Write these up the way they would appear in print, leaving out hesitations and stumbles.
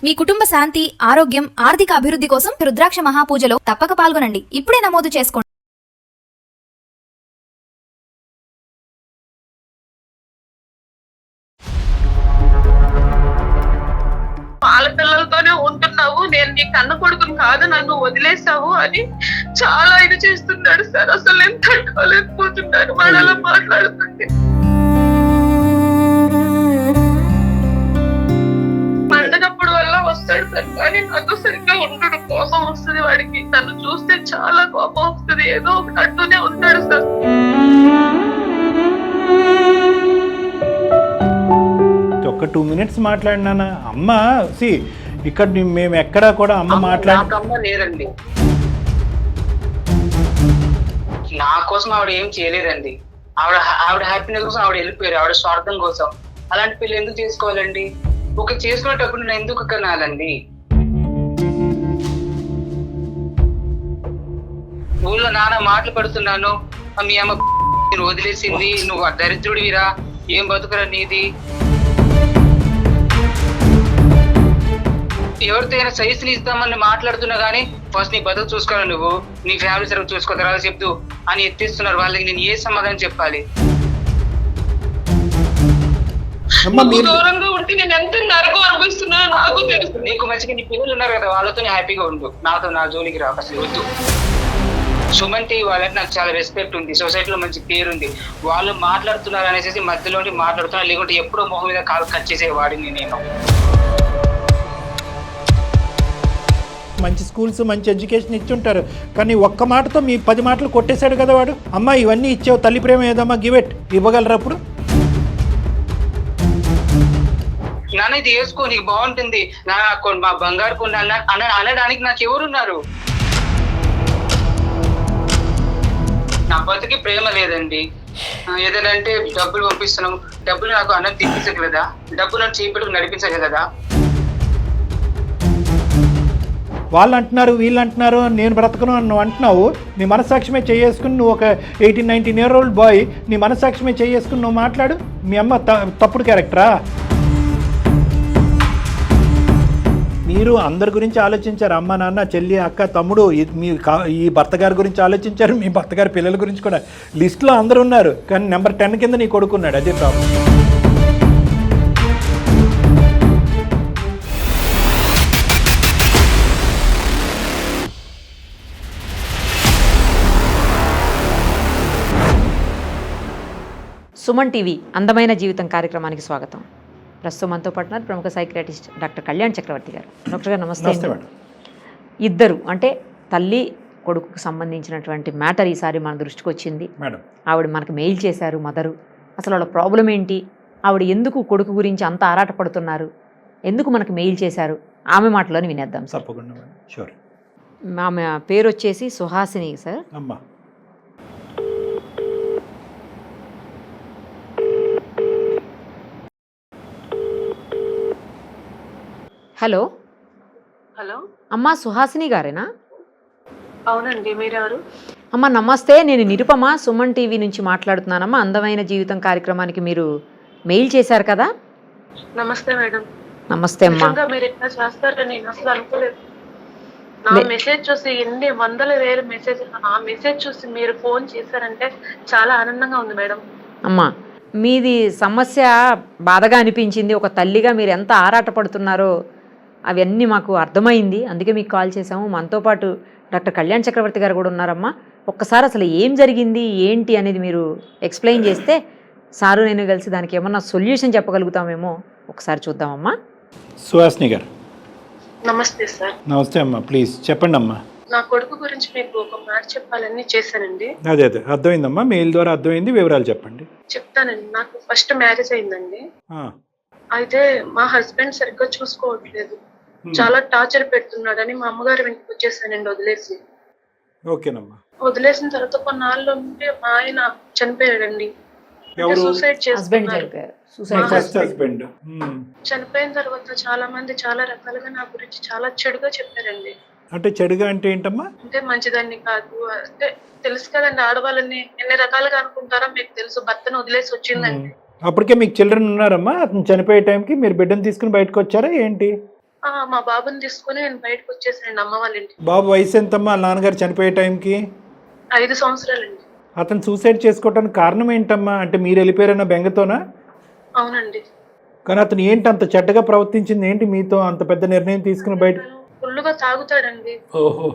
మీ కుటుంబ శాంతి, ఆరోగ్యం, ఆర్థిక అభివృద్ధి కోసం రుద్రాక్ష మహాపూజలో తప్పక పాల్గొనండి. ఇప్పుడే నమోదు చేసుకోండి. వాళ్ళ పిల్లలతోనే ఉంటున్నావు, నేను నీ కన్న కొడుకుని కాదు, నన్ను వదిలేసావు అని చాలా ఇది చేస్తున్నాడు సార్. అసలు నేను తట్టుకోలేకపోతున్నాను వాడు అలా మాట్లాడుతుంటే. పండగప్పుడు వల్ల వస్తాడు సార్, కానీ నాతో సరిగ్గా ఉండడు. కోపం వస్తుంది వాడికి, నన్ను చూస్తే చాలా కోపం వస్తుంది. ఏదో ఒకటి అంటూనే ఉంటాడు సార్. ఒక 2 minutes మాట్లాడినానా అమ్మ? ఇక్కడ మేము ఎక్కడా కూడా అమ్మ నాకమ్మ లేదండి. నా కోసం ఆవిడ ఏం చేయలేదండి. ఆవిడ హ్యాపీనెస్ కోసం ఆవిడ వెళ్ళిపోయారు, ఆవిడ స్వార్థం కోసం. అలాంటి పిల్లలు ఎందుకు చేసుకోవాలండి? ఒక చేసుకునేటప్పుడు నేను ఎందుకు కనాలండి? ఊళ్ళో నాన్న మాటలు పడుతున్నాను, మీ అమ్మ నేను వదిలేసింది, నువ్వు దరిద్రుడివిరా, ఏం బతుకురా నీది. ఎవరితో అయినా సజెషన్ ఇస్తామని మాట్లాడుతున్నా కానీ ఫస్ట్ నీ బతుకు చూసుకోవాలి, నువ్వు నీ ఫ్యామిలీ సర్వ్ చూసుకో, తర్వాత చెప్తూ అని ఎత్తిస్తున్నారు. వాళ్ళకి నేను ఏ సమాధానం చెప్పాలి? దూరంగా ఉంటే నేను ఎంత నరకం అనుభవిస్తున్నానో నాకు తెలుసు. నీకు మంచిగా నీ పిల్లలు ఉన్నారు కదా, వాళ్ళతో హ్యాపీగా ఉండు, నాతో నా జోలికి రాక అసలు వద్దు. సుమన్ టీవీ వాళ్ళకి నాకు చాలా రెస్పెక్ట్ ఉంది, సొసైటీలో మంచి పేరు ఉంది. వాళ్ళు మాట్లాడుతున్నారు అనేసి మధ్యలో మాట్లాడుతున్నారు, లేకుంటే ఎప్పుడో మొహం మీద కాలు కట్ చేసేవాడిని నేను. మంచి స్కూల్స్, మంచి ఎడ్యుకేషన్ ఇచ్చుంటారు, కానీ ఒక్క మాటతో మీ 10 మాటలు కొట్టేశాడు కదా వాడు. అమ్మ ఇవన్నీ ఇచ్చావు, తల్లి ప్రేమ ఏదమ్మా, గివెట్ ఇవ్వగలరా అప్పుడు? నాన్న ఇది వేసుకో, నీకు బాగుంటుంది, మా బంగారు కొండ అనడానికి నాకు ఎవరున్నారు? నా బతుకి ప్రేమ లేదండి. ఏదంటే డబ్బులు పంపిస్తున్నాం, డబ్బులు నాకు అన్నం తినిపించగలదా? డబ్బులు నన్ను చేపెట్టుకు నడిపించగలదా? వాళ్ళు అంటున్నారు, వీళ్ళు అంటున్నారు, నేను బ్రతకను అని నువ్వు అంటున్నావు. నీ మనస్సాక్షిమే చేసుకుని, నువ్వు ఒక 18-19 year old బాయ్, నీ మనస్సాక్షిమే చేసుకుని నువ్వు మాట్లాడు. మీ అమ్మ తప్పుడు క్యారెక్టరా? మీరు అందరి గురించి ఆలోచించారు, అమ్మ, నాన్న, చెల్లి, అక్క, తమ్ముడు, ఈ భర్త గారి గురించి ఆలోచించారు, మీ భర్త గారి పిల్లల గురించి కూడా. లిస్టులో అందరూ ఉన్నారు, కానీ నెంబర్ 10 కింద నీ కొడుకున్నాడు. అదే ప్రాబ్లం. సుమన్ టీవీ అందమైన జీవితం కార్యక్రమానికి స్వాగతం. ప్రస్తుతం మనతో పాటు ప్రముఖ సైకియాట్రిస్ట్ డాక్టర్ కళ్యాణ్ చక్రవర్తి గారు. డాక్టర్ గారు నమస్తే. ఇద్దరు అంటే తల్లి కొడుకుకు సంబంధించినటువంటి మ్యాటర్ ఈసారి మన దృష్టికి వచ్చింది. ఆవిడ మనకు మెయిల్ చేశారు, మదరు. అసలు వాళ్ళ ప్రాబ్లం ఏంటి, ఆవిడ ఎందుకు కొడుకు గురించి అంత ఆరాటపడుతున్నారు, ఎందుకు మనకు మెయిల్ చేశారు, ఆమె మాటలోని వినేద్దాం సార్. ఆమె పేరు వచ్చేసి సుహాసిని సార్. హలో హలో అమ్మా, సుహాసిని గారేనా? అవునండి, మీరెవరు? అమ్మ నమస్తే, నేను నిరుపమ, సుమన్ టీవీ నుంచి మాట్లాడుతున్నానమ్మా. అందమైన జీవితం కార్యక్రమానికి మీరు మెయిల్ చేశారు కదా. నమస్తే మేడం. నమస్తే అమ్మా. మీరు ఎట్లా చేస్తారని నేను అసలు అనుకోలేదు. నా మెసేజ్ చూసి ఎన్ని వందల వేల మెసేజ్, ఆ మెసేజ్ చూసి మీరు ఫోన్ చేశారంటే చాలా ఆనందంగా ఉంది మేడం. అమ్మా మీది సమస్య బాధగా అనిపించింది, ఒక తల్లిగా మీరు ఎంత ఆరాటపడుతున్నారో అవన్నీ మాకు అర్థమైంది, అందుకే మీకు కాల్ చేసాము. మనతో పాటు డాక్టర్ కళ్యాణ్ చక్రవర్తి గారు కూడా ఉన్నారమ్మా. ఒక్కసారి అసలు ఏం జరిగింది ఏంటి అనేది మీరు ఎక్స్ప్లెయిన్ చేస్తే సారు నేను కలిసి దానికి ఏమన్నా సొల్యూషన్ చెప్పగలుగుతామేమో ఒకసారి చూద్దామమ్మా. సుహాసిని గారు నమస్తే సార్. నమస్తే అమ్మా, ప్లీజ్ చెప్పండి అమ్మా. నా కొడుకు గురించి మీకు ఒక మాట చెప్పాలని చేశానండి. అదే అర్థమైందమ్మా, మెయిల్ ద్వారా అర్థమైంది, వివరాలు చెప్పండి. చెప్తానండి. నాకు ఫస్ట్ మ్యారేజ్ అయిందండి. అయితే మా హస్బెండ్ సరిగ్గా చూసుకోవట్లేదు, చాలా టార్చర్ పెడుతున్నాడని మా అమ్మగారు ఇంటికి వచ్చేసానండి వదిలేసి. ఓకేనమ్మా. వదిలేసిన తర్వాత కొన్నాళ్ళు ఉంటే మా ఆయన చనిపోయాడండి. సూసైడ్ చేసుకున్నాడు. చనిపోయిన తర్వాత చాలా మంది చాలా రకాలుగా నా గురించి చాలా చెడుగా చెప్పారండి. అంటే చెడుగా అంటే ఏంటమ్మా? అంటే మంచిదాన్ని కాదు, అంటే తెలుసు కదండి, ఆడవాళ్ళని ఎన్ని రకాలుగా అనుకుంటారో మీకు తెలుసు. భర్తను వదిలేసి వచ్చిందండి. అప్పటికే మీకు చిల్డ్రన్ ఉన్నారమ్మా? అతను చనిపోయే టైంకి మీరు బిడ్డను తీసుకుని బయటకు వచ్చారా ఏంటి? మా బాబుని తీసుకుని నేను బయటకు వచ్చేసానండి అమ్మ వాళ్ళ ఇంటికి. బాబు వయసు ఎంతమ్మా వాళ్ళ నాన్నగారు చనిపోయే టైంకి? 5 సంవత్సరాలండి. అతను సూసైడ్ చేసుకోవడానికి కారణం ఏంటమ్మా? అంటే మీరు వెళ్ళిపోయారన్న బెంగతోనా? అవునండి. కానీ అతను ఏంటి అంత చెడ్డగా ప్రవర్తించింది ఏంటి మీతో? అంత పెద్ద నిర్ణయం తీసుకుని బయట? ఫుల్లుగా తాగుతాడండి. ఓహో.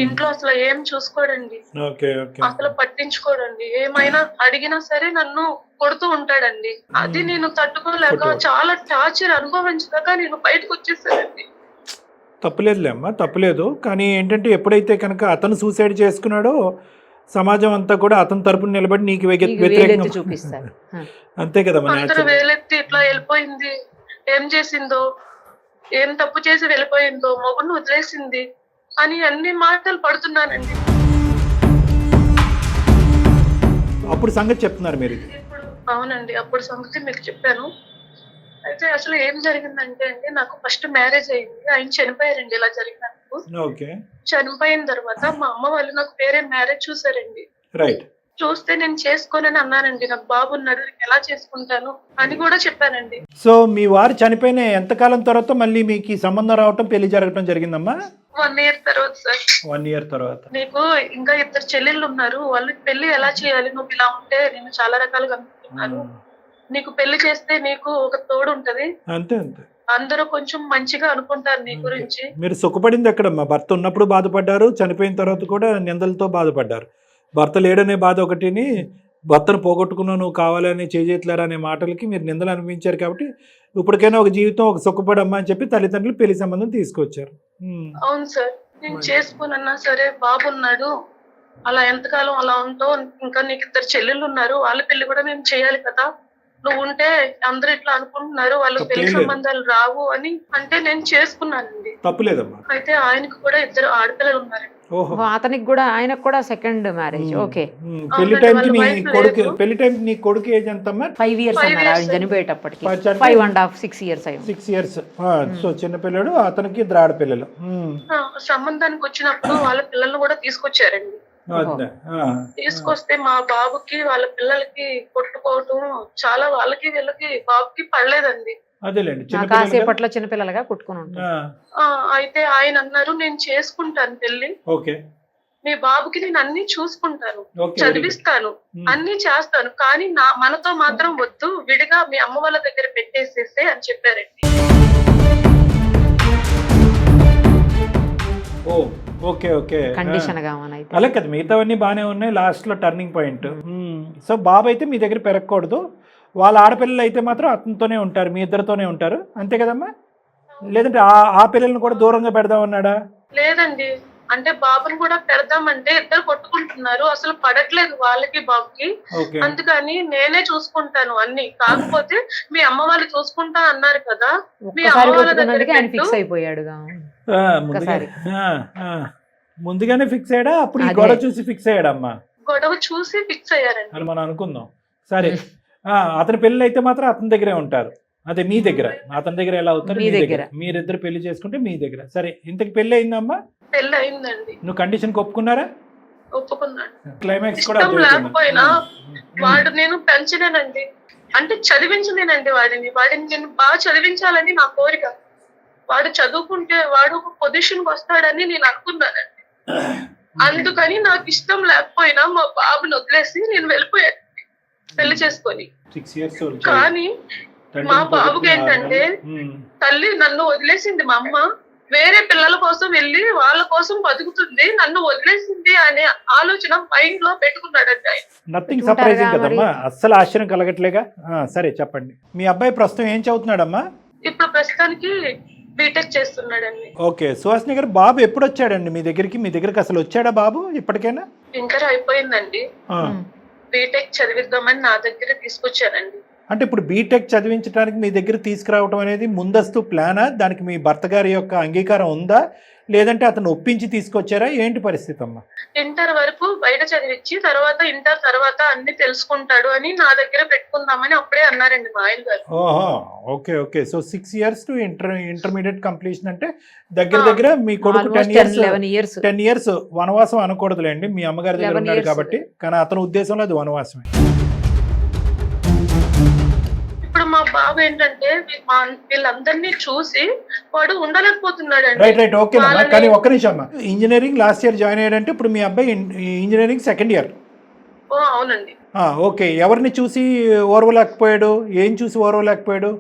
ఇంట్లో అసలు ఏం చూసుకోడండి, ఓకే ఓకే. అసలు పట్టించుకోడండి. ఏమైనా అడిగినా సరే నన్ను కొడుతూ ఉంటాడండి. అది నేను తట్టుకోలేక చాలా టార్చర్ అనుభవించలేక నేను బయటకు వచ్చేసానండి. తప్పులేదులే అమ్మా, తప్పులేదు. కానీ ఏంటంటే ఎప్పుడైతే కనుక అతను సూసైడ్ చేసుకున్నాడో సమాజం అంతా కూడా అతని తరపున నిలబడి నీకు వ్యతిరేకంగా చూపిస్తారు. అంతే కదా మన అందరూ వేలెత్తి ఇట్లా వెళ్ళిపోయింది, ఏం చేసిందో, ఏం తప్పు చేసి వెళ్ళిపోయిందో, మొగుడిని వదిలేసింది అని అన్ని మాటలు పడుతున్నానండి. అప్పుడు సంగతి చెప్తున్నారు మీరు? అవునండి, అప్పుడు సంగతి మీకు చెప్పాను. అయితే అసలు ఏం జరిగిందంటే అండి, నాకు ఫస్ట్ మ్యారేజ్ అయింది, ఆయన చనిపోయారండి. ఇలా జరిగినందుకు ఓకే. చనిపోయిన తర్వాత మా అమ్మ వాళ్ళు నాకు వేరే మ్యారేజ్ చూసారండి. రైట్. చూస్తే నేను చేసుకోనని అన్నానండి. నాకు బాబు ఉన్నాడు, నేను ఎలా చేసుకుంటాను అని కూడా చెప్పానండి. సో మీ వారు చనిపోయిన ఎంతకాలం తర్వాత మళ్ళీ మీకు ఈ సంబంధం రావటం, పెళ్లి జరగటం జరిగిందమ్మా? 1 year తర్వాత సార్. 1 year తర్వాత. నీకు ఇంకా 2 చెల్లెళ్ళు ఉన్నారు, వాళ్ళకి పెళ్లి ఎలా చేయాలి, నువ్వు ఇలా ఉంటే నేను చాలా రకాలుగా అనుకుంటున్నాను, నీకు పెళ్లి చేస్తే నీకు ఒక తోడు ఉంటది, అంతే అంతే, అందరూ కొంచెం మంచిగా అనుకుంటారు నీ గురించి. మీరు సుఖపడింది ఎక్కడమ్మా? భర్త ఉన్నప్పుడు బాధపడ్డారు, చనిపోయిన తర్వాత కూడా నిందలతో బాధపడ్డారు. భర్త లేడనే బాధ ఒకటిని, భర్తను పోగొట్టుకున్నావు నువ్వు కావాలని చేజేట్లేరా అనే మాటలకి మీరు నిందలు అనిపించారు. కాబట్టి ఇప్పటికైనా ఒక జీవితం, ఒక సుఖపడమ్మా అని చెప్పి తల్లిదండ్రులు పెళ్లి సంబంధం తీసుకొచ్చారు. అవును సార్, నేను చేసుకున్నా సరే బాబు ఉన్నాడు, అలా ఎంతకాలం అలా ఉంటావు, ఇంకా నీకు 2 చెల్లెళ్ళు ఉన్నారు, వాళ్ళ పెళ్లి కూడా మేము చేయాలి కదా, నువ్వు ఉంటే అందరూ ఇట్లా అనుకుంటున్నారు, వాళ్ళకి పెళ్లి సంబంధాలు రావు అని అంటే నేను చేసుకున్నానండి. తప్పులేదమ్మా. అయితే ఆయనకు కూడా 2 ఆడపిల్లలు ఉన్నారండి. అతనికి కూడా, ఆయనకు కూడా సెకండ్ మ్యారేజ్. ఓకే. పెళ్లి టైంకి నీ కొడుకు ఏజ్ ఎంతమ్మా? 5 years అన్నారు ఆయన చనిపోయేటప్పటికి. 5.5 6 years అయ్యింది. 6 years. సో చిన్న పిల్లడు, అతనికి 2 ఆడపిల్లలు. సంబంధానికి వచ్చినప్పుడు వాళ్ళ పిల్లల్ని కూడా తీసుకొచ్చారండి. తీసుకొస్తే మా బాబుకి వాళ్ళ పిల్లలకి కొట్టుకోవటం చాలా, వాళ్ళకి వీళ్ళకి బాబుకి పడలేదండి. అదేలేండి, కాసేపట్లో చిన్నపిల్లలుగా కొట్టుకుని ఉంటారు. అయితే ఆయన అన్నారు, నేను చేసుకుంటాను పెళ్లి, ఓకే, మీ బాబుకి నేను అన్ని చూసుకుంటాను, చదివిస్తాను, అన్ని చేస్తాను, కానీ మనతో మాత్రం వద్దు, విడిగా మీ అమ్మ వాళ్ళ దగ్గర పెట్టేసేసే అని చెప్పారండి. Okay okay. కండిషన్ అలా కదా, మిగతావన్నీ బాగానే ఉన్నాయి, లాస్ట్ లో టర్నింగ్ పాయింట్. సో బాబు అయితే మీ దగ్గర పెరగకూడదు, వాళ్ళ ఆడపిల్లలు అయితే మాత్రం అతనితోనే ఉంటారు, మీ ఇద్దరితోనే ఉంటారు, అంతే కదమ్మా? లేదంటే ఆ పిల్లల్ని కూడా దూరంగా పెడదామన్నాడా? లేదండి, అంటే బాబుని కూడా పెడదామంటే 2 కొట్టుకుంటున్నారు, అసలు పడట్లేదు వాళ్ళకి బాబుకి, అందుకని నేనే చూసుకుంటాను అన్ని, కాకపోతే మీ అమ్మ వాళ్ళు చూసుకుంటా అన్నారు కదా, మీ అమ్మ వాళ్ళ దగ్గర ఫిక్స్ అయిపోయాడు. ముందుగానే ఫిక్స్ అయ్యాడా? అప్పుడు ఈ గొడవ చూసి ఫిక్స్ అయ్యాడమ్మా? గొడవ చూసి ఫిక్స్ అయ్యారండి అని మనం అనుకుందాం. సరే, అతని పెళ్ళి అయితే మాత్రం అతని దగ్గరే ఉంటారు, అదే మీ దగ్గర. అతని దగ్గర ఎలా అవుతారు? మీ దగ్గర. మీరిద్దరు పెళ్లి చేసుకుంటే మీ దగ్గర. సరే, ఇంతకి పెళ్లి అయిందమ్మా? పెళ్లి అయిందండి. నువ్వు కండిషన్ ఒప్పుకున్నారా? ఒప్పుకున్నాను. క్లైమాక్స్ కూడా లేకపోయినా వాడు నేను పెంచలేనండి, అంటే చదివించలేనండి వాడిని నేను బాగా చదివించాలని నా కోరిక. వాడు చదువుకుంటే వాడు ఒక పొజిషన్ వస్తాడని నేను అనుకున్నానండి, అందుకని నాకు ఇష్టం లేకపోయినా మా బాబుని వదిలేసి నేను వెళ్ళిపోయాను పెళ్లి చేసుకొని. 6 years. కానీ మా బాబుకి ఏంటంటే, తల్లి నన్ను వదిలేసింది, మా అమ్మ వేరే పిల్లల కోసం వెళ్ళి వాళ్ళ కోసం బతుకుతుంది, నన్ను వదిలేసింది అనే ఆలోచన మైండ్ లో పెట్టుకున్నాడండి ఆయన. నథింగ్ సర్ప్రైజింగ్ కదమ్మా, అస్సలు ఆశ్చర్యం కలగట్లేగా. సరే చెప్పండి, మీ అబ్బాయి ప్రస్తుతం ఏం చదువుతున్నాడమ్మా? ఇప్పుడు ప్రస్తుతానికి బీటెక్ చేస్తున్నాడండి. ఓకే. సుహాసిని గారు, బాబు ఎప్పుడు వచ్చాడండి మీ దగ్గరికి? మీ దగ్గరికి అసలు వచ్చాడా బాబు ఇప్పటికైనా? ఇంటర్ అయిపోయిందండి, బీటెక్ చదివిద్దామని నా దగ్గర తీసుకొచ్చానండి. అంటే ఇప్పుడు బీటెక్ చదివించడానికి మీ దగ్గర తీసుకురావడం అనేది ముందస్తు ప్లానా? దానికి మీ భర్త గారి యొక్క అంగీకారం ఉందా, లేదంటే అతను ఒప్పించి తీసుకొచ్చారా? ఏంటి పరిస్థితి అమ్మా? ఇంటర్ వరకు బయట చదివించి తర్వాత ఇంటర్ తర్వాత అన్ని తెలుసుకుంటాడు అని నా దగ్గర పెట్టుకుందామని అప్పుడే అన్నారండి మా ఆయన గారు. ఓహో, okay okay. So 6 years to intermediate completion అంటే దగ్గర మీ కొడుకు 10 years వనవాసం అనకూడదులేండి, మీ అమ్మగారి దగ్గర ఉన్నాడు కాబట్టి. కానీ అతని ఉద్దేశంలో అది వనవాసమే. ఇప్పుడు మా బాబు ఏంటంటే వీళ్ళందరినీ చూసి వాడు ఉండలేకపోతున్నాడండి. రైట్ ఓకే అమ్మా, కానీ ఒక్క నిమిషం అమ్మా. ఇంజనీరింగ్ లాస్ట్ ఇయర్ జాయిన్ అయ్యాడంటే ఇప్పుడు మీ అబ్బాయి ఇంజనీరింగ్ సెకండ్ ఇయర్. అవునండి. ఓకే, ఎవరిని చూసి ఓర్వలేకపోయాడు? ఏం చూసి ఓర్వలేకపోయాడు?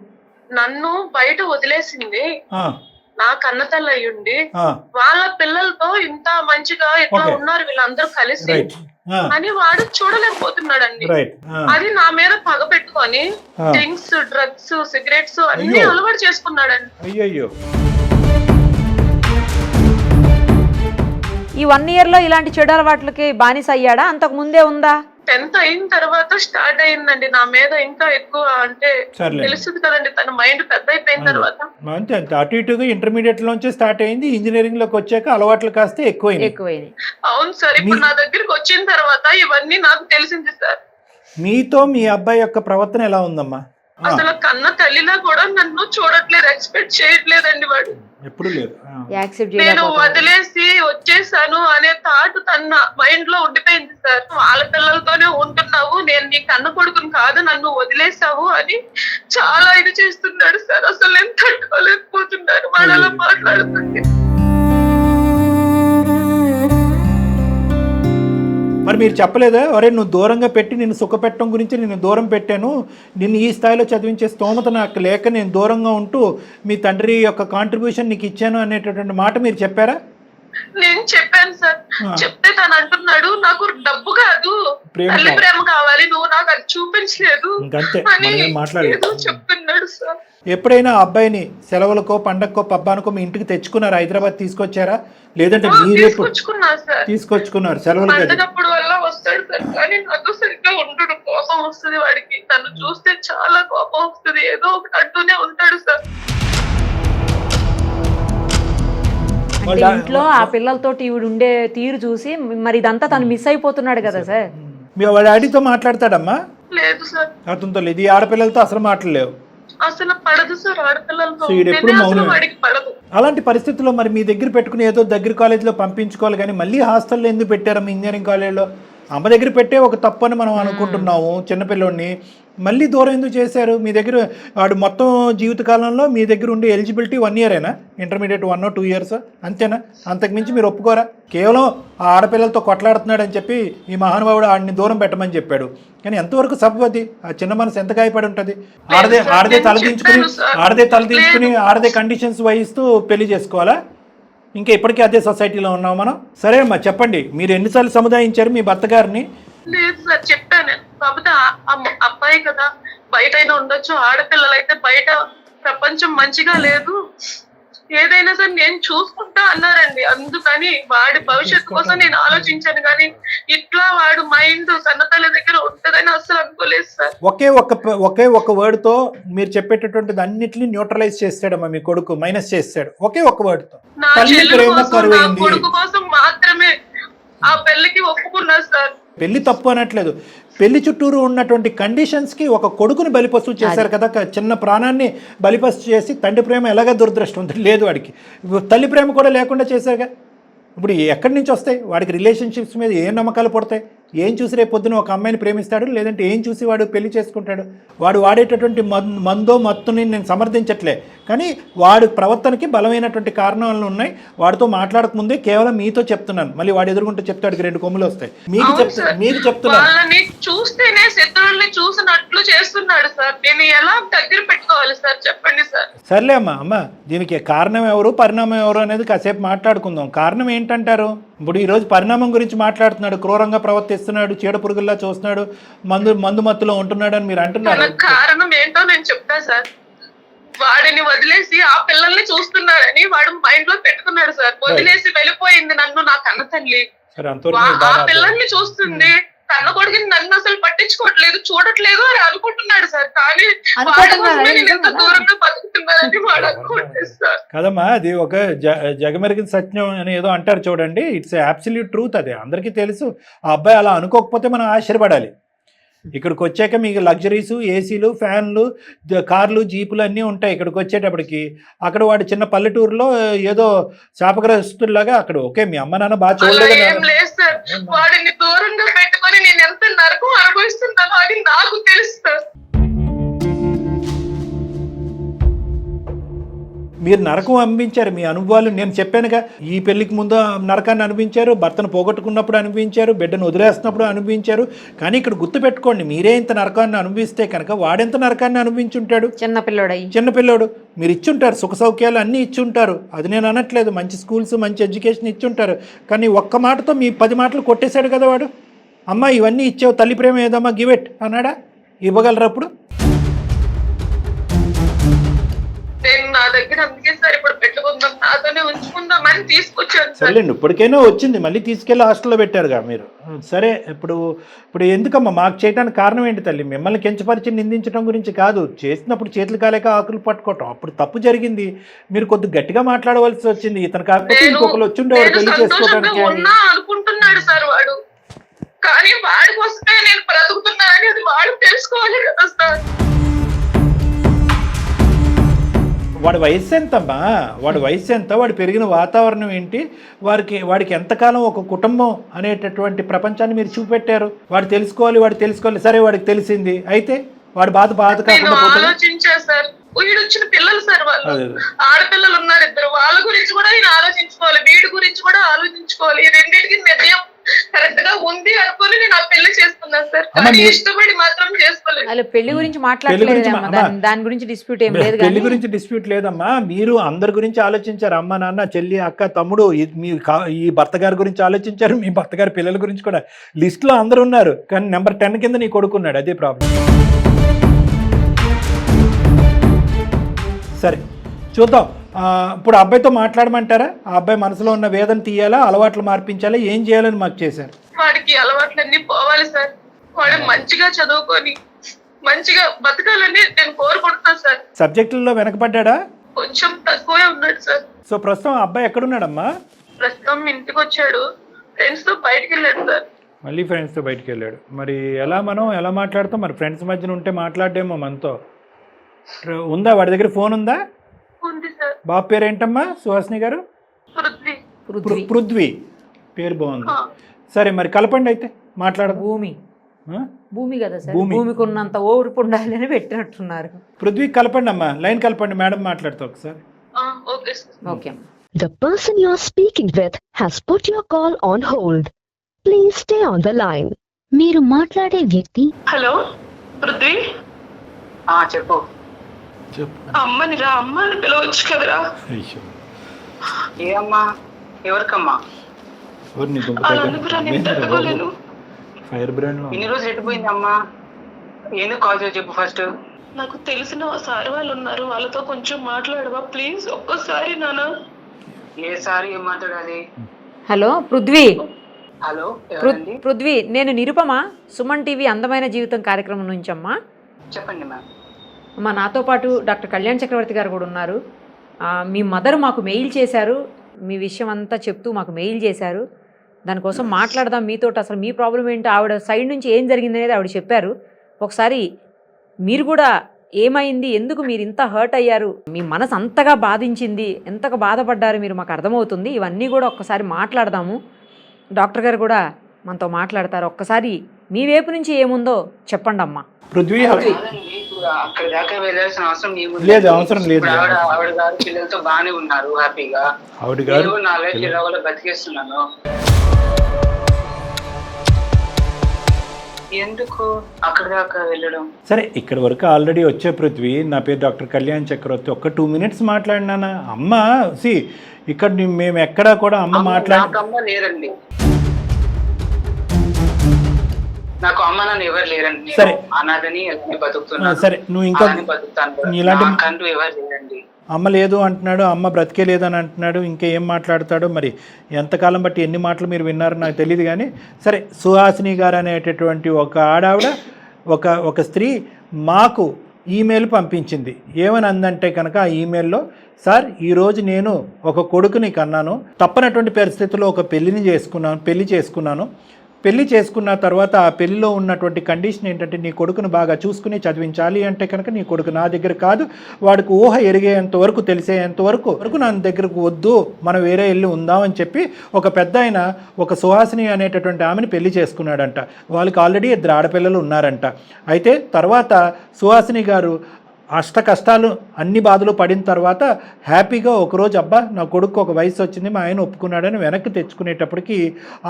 నన్ను బయట వదిలేసింది నా కన్న తల్లి అయ్యుండి వాళ్ళ పిల్లలతో ఇంత మంచిగా ఇట్లా ఉన్నారు వీళ్ళందరూ కలిసి అని వాడు చూడలేకపోతున్నాడండి. అది నా మీద పగ పెట్టుకొని డ్రింక్స్, డ్రగ్స్, సిగరెట్స్ అన్ని అలవాటు చేసుకున్నాడండి. అయ్యయ్యో. ఈ 1 year లో ఇలాంటి చెడు అలవాట్లకి బానిస అయ్యాడా? అంతకు ముందే ఉందా? 10th అయిన తర్వాత స్టార్ట్ అయిందండి నా మీద ఇంకా ఎక్కువ. అంటే తెలుస్తుంది కదండి తన మైండ్ పెద్ద అయిపోయిన తర్వాత. అంతే అంతే, అటు ఇటుగా ఇంటర్మీడియట్ లోంచి స్టార్ట్ అయింది, ఇంజనీరింగ్ లోకి వచ్చాక అలవాట్లు కాస్తే ఎక్కువైంది. అవును సార్, ఇప్పుడు నా దగ్గరికి వచ్చిన తర్వాత ఇవన్నీ నాకు తెలిసింది సార్. మీతో మీ అబ్బాయి యొక్క ప్రవర్తన ఎలా ఉందమ్మా? అసలు కన్న తల్లిలా కూడా నన్ను చూడట్లేదు, ఎక్స్పెక్ట్ చేయట్లేదండి వాడు. ఎప్పుడు లేదు. నేను వదిలేసి వచ్చేసాను అనే థాట్ తన మైండ్ లో ఉండిపోయింది సార్. వాళ్ళ పిల్లలతోనే ఉంటున్నావు, నేను నీ కన్న కొడుకుని కాదు, నన్ను వదిలేసావు అని చాలా ఇది చేస్తున్నాడు సార్. అసలు నేను తట్టుకోలేకపోతున్నాను వాడు అలా మాట్లాడుతుంటే. మరి మీరు చెప్పలేదా, ఒరే నువ్వు దూరంగా పెట్టి నిన్ను సుఖపెట్టడం గురించి నేను దూరం పెట్టాను, నిన్ను ఈ స్థాయిలో చదివించే స్తోమత నాకు లేక నేను దూరంగా ఉంటూ మీ తండ్రి యొక్క కాంట్రిబ్యూషన్ నీకు ఇచ్చాను అనేటటువంటి మాట మీరు చెప్పారా? నేను చెప్పాను సార్. చెప్తే తను అంటున్నాడు నాకు డబ్బు కాదు తల్లి ప్రేమ కావాలి, నువ్వు నాకు అది చూపించలేదు అని చెప్తున్నాడు సార్. ఎప్పుడైనా అబ్బాయిని సెలవులకో పండగకో పబ్బానికో మీ ఇంటికి తెచ్చుకున్నారా? హైదరాబాద్ తీసుకొచ్చారా? లేదంటే మీరే తీసుకొచ్చుకున్నారు? సెలవులప్పుడు వల్ల వస్తాడు సార్, కానీ నాతో సరిగ్గా ఉండడు, కోపం వస్తుంది వాడికి. తను చూస్తే చాలా కోపం వస్తుంది, ఏదో ఒకటి అంటూనే ఉంటాడు సార్. అంటే ఇంట్లో ఆ పిల్లలతోటి ఈవిడ ఉండే తీరు చూసి మరి ఇదంతా తను మిస్ అయిపోతున్నాడు కదా సార్. మీ వాళ్ళ డాడీతో మాట్లాడతాడమ్మా? లేదు సార్, అతనితో లేదు. ఈ ఆడపిల్లలతో అసలు మాట్లాడలేవు? అసలు పడదు సార్ ఆడపిల్లలతో, వాడికి పడదు. అలాంటి పరిస్థితుల్లో మరి మీ దగ్గర పెట్టుకుని ఏదో దగ్గర కాలేజీలో పంపించుకోవాలి, కానీ మళ్ళీ హాస్టల్లో ఎందుకు పెట్టారమ్మా ఇంజనీరింగ్ కాలేజ్లో? అమ్మ దగ్గర పెట్టే ఒక తప్పు అని మనం అనుకుంటున్నాము చిన్నపిల్లోడిని, మళ్ళీ దూరం ఎందుకు చేశారు? మీ దగ్గర వాడు మొత్తం జీవితకాలంలో మీ దగ్గర ఉండే eligibility 1 year intermediate 1 or 2 years అంతేనా? అంతకుమించి మీరు ఒప్పుకోరా? కేవలం ఆ ఆడపిల్లలతో కొట్లాడుతున్నాడు అని చెప్పి ఈ మహానుభావుడు ఆడిని దూరం పెట్టమని చెప్పాడు, కానీ ఎంతవరకు సబ్బది? ఆ చిన్న మనసు ఎంత గాయపడి ఉంటుంది? ఆడదే తలదించుకుని ఆడదే కండిషన్స్ వహిస్తూ పెళ్లి చేసుకోవాలా? ఇంకా ఇప్పటికీ అదే సొసైటీలో ఉన్నాం మనం. సరే అమ్మా, చెప్పండి, మీరు ఎన్నిసార్లు సముదాయించారు మీ భర్త గారిని? లేదు సార్, చెప్పాను. కాకపోతే అబ్బాయి కదా, బయట అయినా ఉండొచ్చు, ఆడపిల్లలైతే బయట ప్రపంచం మంచిగా లేదు, ఏదైనా సరే నేను చూసుకుంటా అన్నారండి. అందుకని వాడి భవిష్యత్తు కోసం నేను ఆలోచించాను, కానీ ఇట్లా వాడు మైండ్ కన్నతల్లి దగ్గర ఉంటుందని అసలు అనుకోలేదు సార్. ఒకే ఒక వర్డ్ తో మీరు చెప్పేటటువంటిది అన్నిటిని న్యూట్రలైజ్ చేస్తాడమ్మా మీ కొడుకు, మైనస్ చేస్తాడు ఒకే ఒక వర్డ్ తో. నా కొడుకు కోసం మాత్రమే ఆ పెళ్లికి ఒప్పుకున్నా సార్. పెళ్లి తప్పు అనట్లేదు, పెళ్లి చుట్టూరు ఉన్నటువంటి కండిషన్స్కి ఒక కొడుకుని బలిపస్తు చేశారు కదా, చిన్న ప్రాణాన్ని బలిపస్తు చేసి. తండ్రి ప్రేమ ఎలాగ దురదృష్టం లేదు వాడికి, తల్లి ప్రేమ కూడా లేకుండా చేశారుగా. ఇప్పుడు ఎక్కడి నుంచి వస్తాయి వాడికి? రిలేషన్షిప్స్ మీద ఏం నమ్మకాలు పడతాయి? ఏం చూసి రేపు పొద్దున ఒక అమ్మాయిని ప్రేమిస్తాడు, లేదంటే ఏం చూసి వాడు పెళ్లి చేసుకుంటాడు? వాడు వాడేటటువంటి మందో మత్తుని నేను సమర్థించట్లే, కానీ వాడి ప్రవర్తనకి బలమైనటువంటి కారణాలు ఉన్నాయి. వాడితో మాట్లాడక ముందే కేవలం మీతో చెప్తున్నాను, మళ్ళీ వాడు ఎదుర్కొంటూ చెప్తాడు 2 కొమ్ములు వస్తాయి. మీకు చెప్తున్నాను, చూస్తేనే శత్రువుల్ని చూసినట్లు చేస్తున్నాడు సార్. నేను ఎలా దగ్గర పెట్టుకోవాలి సార్, చెప్పండి సార్. సర్లే అమ్మా, దీనికి కారణం ఎవరు పరిణామం ఎవరు అనేది కాసేపు మాట్లాడుకుందాం. కారణం ఏంటంటారు? ఇప్పుడు ఈరోజు పరిణామం గురించి మాట్లాడుతున్నాడు, క్రూరంగా ప్రవర్తిస్తున్నాడు, చీడ పురుగుల్లా చూస్తున్నాడు, మందు మత్తులో ఉంటున్నాడు అని మీరు అంటున్నారు. కారణం ఏంటో నేను చెప్తా సార్. వాడిని వదిలేసి ఆ పిల్లల్ని చూస్తున్నాడని వాడు మైండ్ లో పెట్టుకున్నాడు సార్. వదిలేసి వెళ్ళిపోయింది నన్ను నా కన్న తల్లి, ఆ పిల్లల్ని చూస్తుంది, కన్న కొడుకుని నన్ను అసలు పట్టించుకోవట్లేదు, చూడట్లేదు అని అనుకుంటున్నాడు సార్. కానీ దూరంగా బతుకుతున్నారని వాడు అనుకుంటాడు సార్. కదమ్మా, అది ఒక జగమెరిగిన సత్యం అని ఏదో అంటారు చూడండి, ఇట్స్ అబ్సల్యూట్ ట్రూత్. అది అందరికీ తెలుసు. ఆ అబ్బాయి అలా అనుకోకపోతే మనం ఆశ్చర్యపడాలి. ఇక్కడికి వచ్చాక మీకు లగ్జరీసు, ఏసీలు, ఫ్యాన్లు, కార్లు, జీపులు అన్నీ ఉంటాయి. ఇక్కడికి వచ్చేటప్పటికి అక్కడ వాడు చిన్న పల్లెటూరులో ఏదో శాపగ్రస్తులాగా అక్కడ ఓకే మీ అమ్మ నాన్న బాగా చూడలేదు. వాడిని దూరంగా పెట్టుకొని నేను ఎంత నరకం అనుభవిస్తున్నానో అది నాకు తెలుసు. మీరు నరకం అనిపించారు. మీ అనుభవాలు నేను చెప్పానుగా, ఈ పెళ్లికి ముందు నరకాన్ని అనిపించారు, భర్తను పోగొట్టుకున్నప్పుడు అనిపించారు, బిడ్డను వదిలేస్తున్నప్పుడు అనిపించారు. కానీ ఇక్కడ గుర్తుపెట్టుకోండి, మీరే ఇంత నరకాన్ని అనుభవిస్తే కనుక వాడెంత నరకాన్ని అనుభవించుంటాడు. చిన్నపిల్లోడు మీరు ఇచ్చుంటారు, సుఖ సౌఖ్యాలు అన్నీ ఇచ్చుంటారు, అది నేను అనట్లేదు. మంచి స్కూల్స్, మంచి ఎడ్యుకేషన్ ఇచ్చుంటారు. కానీ ఒక్క మాటతో మీ 10 మాటలు కొట్టేశాడు కదా వాడు. అమ్మ ఇవన్నీ ఇచ్చావు, తల్లి ప్రేమ ఏదమ్మా గివెట్ అన్నాడా? ఇవ్వగలరా అప్పుడు? నేను నా దగ్గర అందుకే సార్ ఇప్పుడు పెట్టుకుందాం, నాతోనే ఉంచుకుందామని తీసుకొచ్చాను సార్. సర్లేండి, ఇప్పటికైనా వచ్చింది, మళ్ళీ తీసుకెళ్ళి హాస్టల్లో పెట్టారుగా మీరు. సరే, ఇప్పుడు ఎందుకమ్మా మాకు చేయడానికి కారణం ఏంటి తల్లి? మిమ్మల్ని కించపరిచి నిందించడం గురించి కాదు, చేసినప్పుడు చేతులు కాలేక ఆకులు పట్టుకోవటం, అప్పుడు తప్పు జరిగింది. మీరు కొద్దిగా గట్టిగా మాట్లాడవలసి వచ్చింది. ఇతను కాకపోతే ఇంకొకరు వచ్చిండేవాడు పెళ్లి చేసుకోవడానికి అనుకుంటున్నాడు సార్ వాడు, కానీ వాడి కోసమే నేను బ్రతుకుతున్నానని అది వాడు తెలుసుకోవాలి కదా సార్. వాడి వయసు ఎంతమ్మా? వాడి వయసు ఎంత? వాడు పెరిగిన వాతావరణం ఏంటి? వాడికి ఎంతకాలం ఒక కుటుంబం అనేటటువంటి ప్రపంచాన్ని మీరు చూపెట్టారు. వాడు తెలుసుకోవాలి. సరే, వాడికి తెలిసింది, అయితే వాడు బాధ కాకుండా ఆలోచించా సార్. వీడొచ్చిన పిల్లలు సార్, వాళ్ళు ఆడపిల్లలు ఉన్నారు 2, వాళ్ళ గురించి కూడా నేను ఆలోచించుకోవాలి, వీడి గురించి కూడా ఆలోచించుకోవాలి. ఈ రెండింటికి నిర్ణయం కరెక్ట్ గా ఉంది అనుకుని నేను ఆ పెళ్లి చేసుకున్నాను సార్. కానీ ఇష్టపడి మాత్రం చేసుకోలేదు. పెళ్లి గురించి మాట్లాడలేదు, దాని గురించి డిస్ప్యూట్ ఏం లేదు. పెళ్లి గురించి డిస్ప్యూట్ లేదమ్మా. మీరు అందరి గురించి ఆలోచించారు, అమ్మ, నాన్న, చెల్లి, అక్క, తమ్ముడు, ఈ భర్త గారి గురించి ఆలోచించారు, మీ భర్త గారి పిల్లల గురించి కూడా. లిస్ట్ లో అందరు ఉన్నారు, కానీ నెంబర్ 10 కింద నీ కొడుకున్నాడు, అదే ప్రాబ్లం. సరే చూద్దాం. ఇప్పుడు అబ్బాయితో మాట్లాడమంటారా? ఆ అబ్బాయి మనసులో ఉన్న వేదన తీయాలా, అలవాట్లు మార్పించాలా, ఏం చేయాలని మాకు చేశారు? వాడికి అలవాట్లన్నీ పోవాలి సార్. వాడు మంచిగా చదువుకొని మంచిగా బతకాలని నేను కోరుకుంటున్నాను సార్. సబ్జెక్టుల్లో వెనకబడ్డా? కొంచెం తక్కువే ఉన్నాడు సార్. సో ప్రస్తుతం అబ్బాయి ఎక్కడున్నాడమ్మా? ప్రస్తుతం ఇంటికి వచ్చాడు, ఫ్రెండ్స్ తో బయటకు వెళ్ళాడు సార్. మళ్ళీ ఫ్రెండ్స్తో బయటకు వెళ్ళాడు. మరి మనం ఎలా మాట్లాడతాం? మరి ఫ్రెండ్స్ మధ్యన ఉంటే మాట్లాడేమో మనతో. ఉందా వాడి దగ్గర? ఫోన్ ఉందా? ఉంది సార్. బాబు పేరు ఏంటమ్మా? సుహాసిని గారు? పృథ్వీ పేరు బాగుంది. సరే, మరి కలపండి అయితే, మాట్లాడ. భూమి కదా సార్, భూమికి ఉన్నంత ఓర్పు ఉండాలి అని పెట్టినట్టున్నారు. పృథ్వీ కలపండి అమ్మా, లైన్ కలపండి, మేడం మాట్లాడుతూ ఒకసారి. Okay. The person you are speaking with has put your call on hold. Please stay on the line. మీరు మాట్లాడే వ్యక్తి. హలో పృథ్వీ. చెప్పు. అమ్మని రా, అమ్మని పిలవచ్చు కదరా. ఏ అమ్మా? ఎవరికమ్మా? Fire brand. ఇన్ని రోజులు ఎట్టిపోయింది అమ్మా? ఎందుకు కాల్ చేసి చెప్పు ఫస్ట్. నాకు తెలిసిన సార్ వాళ్ళు ఉన్నారు, వాళ్ళతో కొంచెం మాట్లాడవా ప్లీజ్? ఒక్కసారి నాన్న. ఏ సారి ఏం మాట్లాడాలి? హలో పృథ్వీ. హలో పృథ్వీ, నేను నిరుపమ, సుమన్ టీవీ అందమైన జీవితం కార్యక్రమం నుంచి అమ్మా. చెప్పండి మ్యామ్. అమ్మా, నాతో పాటు డాక్టర్ కళ్యాణ్ చక్రవర్తి గారు కూడా ఉన్నారు. మీ మదర్ మాకు మెయిల్ చేశారు, మీ విషయం అంతా చెప్తూ మాకు మెయిల్ చేశారు. దానికోసం మాట్లాడదాం మీతో. అసలు మీ ప్రాబ్లం ఏంటో, ఆవిడ సైడ్ నుంచి ఏం జరిగింది అనేది ఆవిడ చెప్పారు. ఒకసారి మీరు కూడా ఏమైంది, ఎందుకు మీరు ఇంత హర్ట్ అయ్యారు, మీ మనసు అంతగా బాధించింది, ఎంతగా బాధపడ్డారు మీరు, మాకు అర్థమవుతుంది. ఇవన్నీ కూడా ఒక్కసారి మాట్లాడదాము. డాక్టర్ గారు కూడా మనతో మాట్లాడతారు. ఒక్కసారి మీ వైపు నుంచి ఏముందో చెప్పండి అమ్మా. పృథ్వీ అక్కడ దాకా వెళ్ళాల్సిన అవసరం లేదు. అవసరం లేదు. ఆవిడ గారు పిల్లలతో బాగానే ఉన్నారు, హ్యాపీగా. ఆవిడ గారు నా లైఫ్ ఎలా వల్ల బతికేస్తున్నాను. ఎందుకు అక్కడ దాకా వెళ్ళడం? సరే, ఇక్కడ వరకు ఆల్రెడీ వచ్చే పృథ్వీ. నా పేరు డాక్టర్ కళ్యాణ్ చక్రవర్తి. ఒక్క 2 minutes మాట్లాడినానా? అమ్మ ఇక్కడ మేము ఎక్కడా కూడా అమ్మ అమ్మ లేరండి, నాకు అమ్మ నాన్న ఎవరు లేరండి. సరే, అనాథని బతుకుతున్నాను. సరే, నువ్వు ఇంకా ఇలాంటి ఎవరు లేరండి. అమ్మ లేదు అంటున్నాడు, అమ్మ బ్రతికే లేదని అంటున్నాడు. ఇంకా ఏం మాట్లాడతాడో మరి. ఎంతకాలం బట్టి ఎన్ని మాటలు మీరు విన్నారో నాకు తెలియదు. కానీ సరే, సుహాసిని గారు అనేటటువంటి ఒక ఆడావిడ, ఒక స్త్రీ మాకు ఈమెయిల్ పంపించింది. ఏమని అందంటే కనుక ఆ ఈమెయిల్లో, సార్ ఈరోజు నేను ఒక కొడుకుని కన్నాను, తప్పనటువంటి పరిస్థితుల్లో ఒక పెళ్లి చేసుకున్నాను. పెళ్లి చేసుకున్న తర్వాత ఆ పెళ్లిలో ఉన్నటువంటి కండిషన్ ఏంటంటే, నీ కొడుకును బాగా చూసుకుని చదివించాలి. అంటే కనుక నీ కొడుకు నా దగ్గర కాదు, వాడికి ఊహ ఎరిగేంత వరకు, తెలిసేంత వరకు నా దగ్గరకు వద్దు, మనం వేరే ఇల్లు ఉందామని చెప్పి ఒక పెద్ద ఆయన, ఒక సుహాసిని అనేటటువంటి ఆమెను పెళ్లి చేసుకున్నాడంట. వాళ్ళకి ఆల్రెడీ 2 ఆడపిల్లలు ఉన్నారంట. అయితే తర్వాత సుహాసిని గారు అష్ట కష్టాలు అన్ని బాధలు పడిన తర్వాత హ్యాపీగా ఒకరోజు అబ్బా నా కొడుకు ఒక వయసు వచ్చింది మా ఆయన ఒప్పుకున్నాడని వెనక్కి తెచ్చుకునేటప్పటికి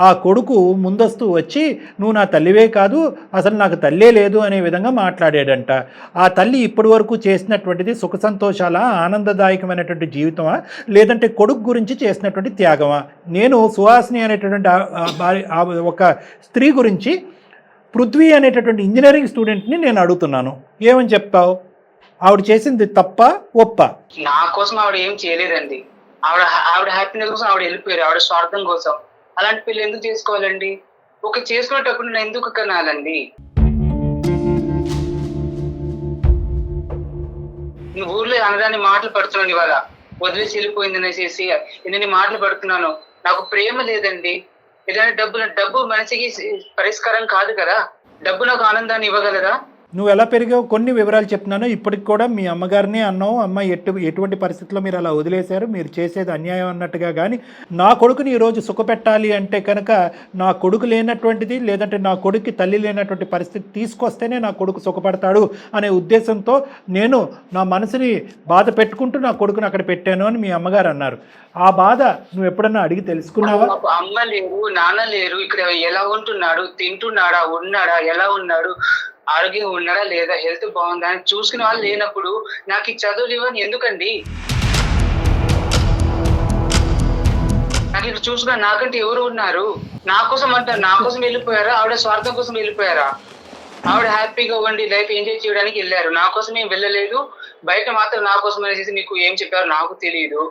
ఆ కొడుకు ముందస్తు వచ్చి నువ్వు నా తల్లివే కాదు అసలు నాకు తల్లే లేదు అనే విధంగా మాట్లాడాడంట. ఆ తల్లి ఇప్పటి వరకు చేసినటువంటిది సుఖ సంతోషాల ఆనందదాయకమైనటువంటి జీవితమా లేదంటే కొడుకు గురించి చేసినటువంటి త్యాగమా? నేను సుహాసిని అనేటటువంటి ఒక స్త్రీ గురించి పృథ్వీ అనేటటువంటి ఇంజనీరింగ్ స్టూడెంట్ని నేను అడుగుతున్నాను, ఏమని చెప్తావు? ఆవిడ చేసింది తప్ప ఒప్ప? నా కోసం ఆవిడ ఏం చేయలేదండి. ఆవిడ హ్యాపీనెస్ కోసం ఆవిడ వెళ్ళిపోయారు, ఆవిడ స్వార్థం కోసం. అలాంటి పిల్లలు ఎందుకు చేసుకోవాలండి? ఒక చేసుకునేటప్పుడు నేను ఎందుకు కనాలండి? ఊర్లో అనదాన్ని మాటలు పడుతున్నాను, ఇవాళ వదిలేసి వెళ్ళిపోయింది అనేసి ఎన్ని మాటలు పడుతున్నాను. నాకు ప్రేమ లేదండి. ఏదైనా డబ్బు మనిషికి పరిష్కారం కాదు కదా. డబ్బు నాకు ఆనందాన్ని ఇవ్వగలదా? నువ్వు ఎలా పెరిగావు కొన్ని వివరాలు చెప్తున్నాను. ఇప్పటికి కూడా మీ అమ్మగారిని అన్నావు, అమ్మ ఎటువంటి పరిస్థితుల్లో మీరు అలా వదిలేశారు, మీరు చేసేది అన్యాయం అన్నట్టుగా. కానీ నా కొడుకుని ఈరోజు సుఖపెట్టాలి అంటే కనుక నా కొడుకు లేనటువంటిది లేదంటే నా కొడుక్కి తల్లి లేనటువంటి పరిస్థితి తీసుకొస్తేనే నా కొడుకు సుఖపడతాడు అనే ఉద్దేశంతో నేను నా మనసుని బాధ పెట్టుకుంటూ నా కొడుకుని అక్కడ పెట్టాను అని మీ అమ్మగారు అన్నారు. ఆ బాధ నువ్వు ఎప్పుడన్నా అడిగి తెలుసుకున్నావా? అమ్మ లేరు, నాన్న లేరు, ఇక్కడ ఎలా ఉంటున్నాడు, తింటున్నాడా, ఉన్నాడా, ఎలా ఉన్నాడు, ఆరోగ్యంగా ఉన్నాడా లేదా, హెల్త్ బాగుందా అని చూసుకునే వాళ్ళు లేనప్పుడు నాకు ఈ చదువులు ఇవ్వని ఎందుకండి? నాకు ఇక్కడ చూసుకున్నా నాకంటే ఎవరు ఉన్నారు? నా కోసం అంటారు, నా కోసం వెళ్ళిపోయారా? ఆవిడ స్వార్థం కోసం వెళ్ళిపోయారా? ఆవిడ హ్యాపీగా ఉండి లైఫ్ ఎంజాయ్ చేయడానికి వెళ్ళారు, నా కోసం ఏం వెళ్ళలేదు. బయట మాత్రం నా కోసం అనేసి మీకు ఏం చెప్పారు నాకు తెలియదు.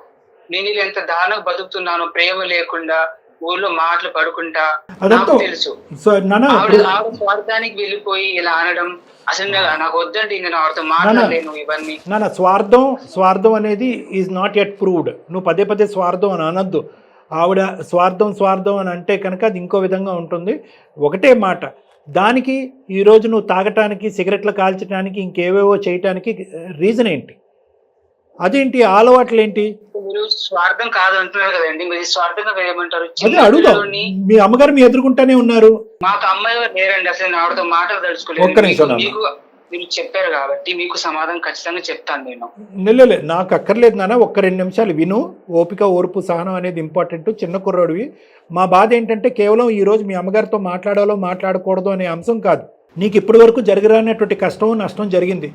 నేను ఇలా ఎంత దారుణంగా బతుకుతున్నాను, ప్రేమ లేకుండా, ఊళ్ళో మాటలు పడుకుంటా. నాకు తెలుసు ఆవిడ స్వార్థానికి వెళ్ళిపోయి ఇలా అనడం అసలు నాకు వద్దండి. ఇంకా ఆవిడతో మాట్లాడలేను ఇవన్నీ. స్వార్థం అనేది ఈజ్ నాట్ ఎట్ ప్రూవ్డ్. నువ్వు పదే పదే స్వార్థం అని అనొద్దు. ఆవిడ స్వార్థం అని అంటే కనుక అది ఇంకో విధంగా ఉంటుంది. ఒకటే మాట, దానికి ఈరోజు నువ్వు తాగటానికి, సిగరెట్లు కాల్చడానికి, ఇంకేవేవో చేయటానికి రీజన్ ఏంటి? అదేంటి అలవాట్లు ఏంటి? మీరు స్వార్థం కాదు అంటున్నారు కదండి, మీరు స్వార్థంగా ఏమంటారు? మీ అమ్మగారు మీ ఎదుర్కొంటానే ఉన్నారు. మాకు అమ్మాయి లేరండి, అసలు ఆవిడతో మాటలు తలుచుకోలేదు. మీకు మీరు చెప్పారు కాబట్టి మీకు సమాధానం ఖచ్చితంగా చెప్తాను నేను. నెల్లలే నాకు అక్కర్లేదు నాన్న, ఒక్క 2 నిమిషాలు విను. ఓపిక, ఓర్పు, సహనం అనేది ఇంపార్టెంట్. చిన్న కుర్రాడివి. మా బాధ ఏంటంటే కేవలం ఈరోజు మీ అమ్మగారితో మాట్లాడాలో మాట్లాడకూడదు అనే అంశం కాదు. నీకు ఇప్పటి వరకు జరగరానటువంటి కష్టం, నష్టం జరిగింది.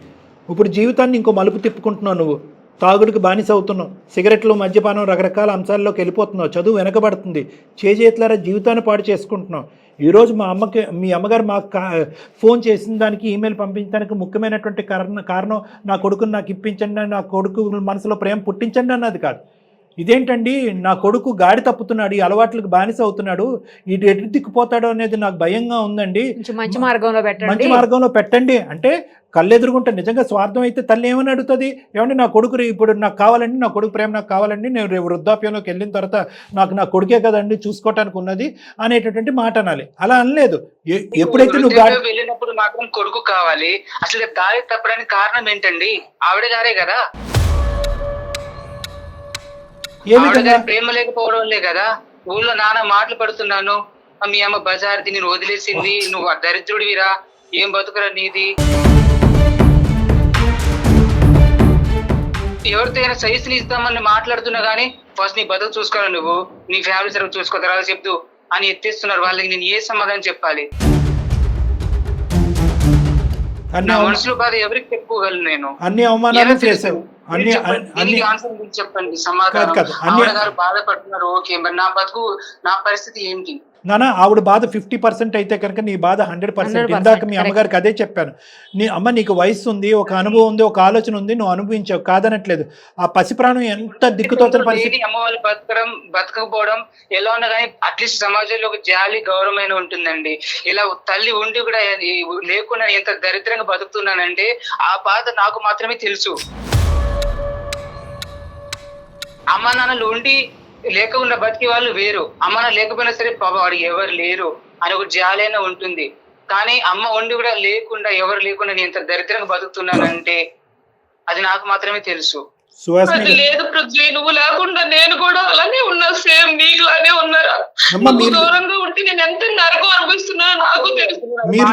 ఇప్పుడు జీవితాన్ని ఇంకో మలుపు తిప్పుకుంటున్నావు. నువ్వు తాగుడికి బానిస అవుతున్నావు, సిగరెట్లు, మద్యపానం, రకరకాల అంశాల్లోకి వెళ్ళిపోతున్నావు. చదువు వెనకబడుతుంది, చేజేతులారా జీవితాన్ని పాడు చేసుకుంటున్నావు. ఈరోజు మీ అమ్మగారు మాకు ఫోన్ చేసిన దానికి, ఈమెయిల్ పంపించడానికి ముఖ్యమైనటువంటి కారణం నా కొడుకుని నాకు ఇప్పించండి, నా కొడుకు మనసులో ప్రేమ పుట్టించండి అన్నది కాదు. ఇదేంటండి, నా కొడుకు గాడి తప్పుతున్నాడు, ఈ అలవాట్లకు బానిస అవుతున్నాడు, ఇటు ఎటు దిక్కుపోతాడు అనేది నాకు భయంగా ఉందండి, మంచి మార్గంలో పెట్టండి అంటే కళ్ళెదురుగుంటే. నిజంగా స్వార్థం అయితే తల్లి ఏమని అడుగుతుంది? ఏమంటే నా కొడుకు ఇప్పుడు నాకు కావాలండి, నా కొడుకు ప్రేమ నాకు కావాలండి, నేను రేపు వృద్ధాప్యంలోకి వెళ్ళిన తర్వాత నాకు నా కొడుకే కదండి చూసుకోవటానికి ఉన్నది అనేటటువంటి మాట అనాలి. అలా అనలేదు. ఎప్పుడైతే నువ్వు వెళ్ళినప్పుడు మాత్రం కొడుకు కావాలి, అసలు దారి తప్పడానికి కారణం ఏంటండి? ఆవిడ గారే కదా. ప్రేమ లేకపోవడం వల్లే కదా. ఊళ్ళో నాన్న మాటలు పడుతున్నాను, మీ అమ్మ బజార్ది నేను వదిలేసింది, నువ్వు దరిద్రుడివిరా, ఏం బతుకురా నీది. ఎవరితో అయినా సైజుని ఇస్తామని మాట్లాడుతున్నా గానీ ఫస్ట్ నీ బతుకు చూసుకోవాలి, నువ్వు నీ ఫ్యామిలీ సర్వ్ చూసుకో, తర్వాత చెప్తూ అని ఎత్తేస్తున్నారు. వాళ్ళకి నేను ఏ సమాధానం చెప్పాలి? నా మనసులో బాధ ఎవరికి చెప్పుకోగలను నేను? అన్ని అవమానాలు చేశావు. చెప్పండి సమాధానం. ఆవిడ గారు బాధపడుతున్నారు, ఓకే, మరి నా బతుకు, నా పరిస్థితి ఏంటి? నానా ఆవిడ బాధ 50% అయితే కనుక నీ బాధ 100%. ఇందాక మీ అమ్మగారికి అదే చెప్పాను. నీకు వయసు ఉంది, ఒక అనుభవం ఉంది, ఒక ఆలోచన ఉంది, నువ్వు అనుభవించావు, కాదనట్లేదు. ఆ పసిప్రాణం ఎంత దిక్కుతోచిన పరిస్థితి. అమ్మ వాళ్ళు బతకపోవడం ఎలా ఉన్నా కానీ అట్లీస్ట్ సమాజంలో ఒక జాలి, గౌరవమైన ఉంటుందండి. ఇలా తల్లి ఉండి కూడా లేకుండా ఎంత దరిద్రంగా బతుకుతున్నానంటే ఆ బాధ నాకు మాత్రమే తెలుసు. అమ్మ నాన్నలు ఉండి లేకుండా బతికే వాళ్ళు వేరు, అమ్మ నాన్న లేకపోయినా సరే పాపం వాడికి ఎవరు లేరు అని ఒక జాలైనా ఉంటుంది. కానీ అమ్మ ఉండి కూడా లేకుండా, ఎవరు లేకుండా నేను ఎంత దరిద్రంగా బతుకుతున్నానంటే అది నాకు మాత్రమే తెలుసు. లేదు పృథ్వీ, నువ్వు లేకుండా నేను కూడా అలానే ఉన్నా, సేమ్ నీకులానే ఉన్నారా? అమ్మ నువ్వు మీరు దూరంగా ఉంటే నేను ఎంత నరకం అనుభవిస్తున్నానో నాకు తెలుసు. మీరు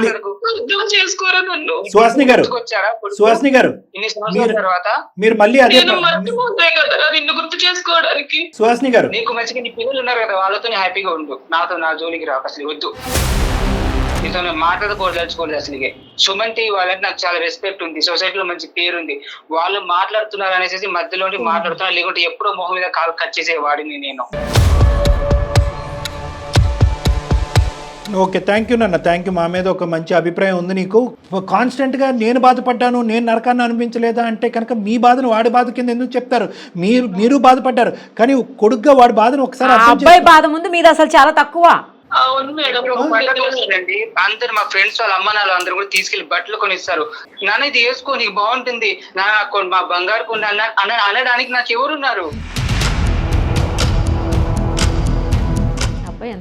అర్థం చేసుకోరా నన్ను. సుహాసిని గారు వచ్చారా సుహాసిని గారు ఇన్ని సంవత్సరాల తర్వాత మీరు మళ్ళీ అదే నేను మర్చిపోతాయి కదా నిన్ను గుర్తు చేసుకోవడానికి. సుహాసిని గారు నీకు మంచిగా నీ పిల్లలు ఉన్నారు కదా, వాళ్ళతో హ్యాపీగా ఉండు. నాతో నా జోలికి రాక అసలు వద్దు. నీతో మాట్లాడుకోదలుచుకోలేదు అసలుగే. సుమంతి వాళ్ళంటే నాకు చాలా రెస్పెక్ట్ ఉంది, సొసైటీలో మంచి పేరు ఉంది. వాళ్ళు మాట్లాడుతున్నారు అనేసి మధ్యలో మాట్లాడుతున్నారు, లేకుంటే ఎప్పుడో మొహం మీద కాలు కట్ చేసేవాడిని నేను. ఓకే, థ్యాంక్ యూ నాన్న, థ్యాంక్ యూ. మా మీద ఒక మంచి అభిప్రాయం ఉంది నీకు. కాన్స్టెంట్గా నేను బాధపడ్డాను, నేను నరకాన్ని అనిపించలేదా అంటే కనుక మీ బాధను వాడి బాధ కింద ఎందుకు చెప్తారు? మీరు బాధపడ్డారు, కానీ కొడుగ్గా వాడి బాధను ఒకసారి అర్థం అబ్బాయి బాధ ముందు మీది అసలు చాలా తక్కువ. అవును మేడం. ఒక పండుగ వస్తుందండి, అందరు మా ఫ్రెండ్స్ వాళ్ళ అమ్మ నాన్న అందరూ కూడా తీసుకెళ్లి బట్టలు కొనిస్తారు. నాన్న ఇది వేసుకో నీకు బాగుంటుంది, మా బంగారు కొండ అనడానికి నాకు ఎవరున్నారు? అబ్బాయి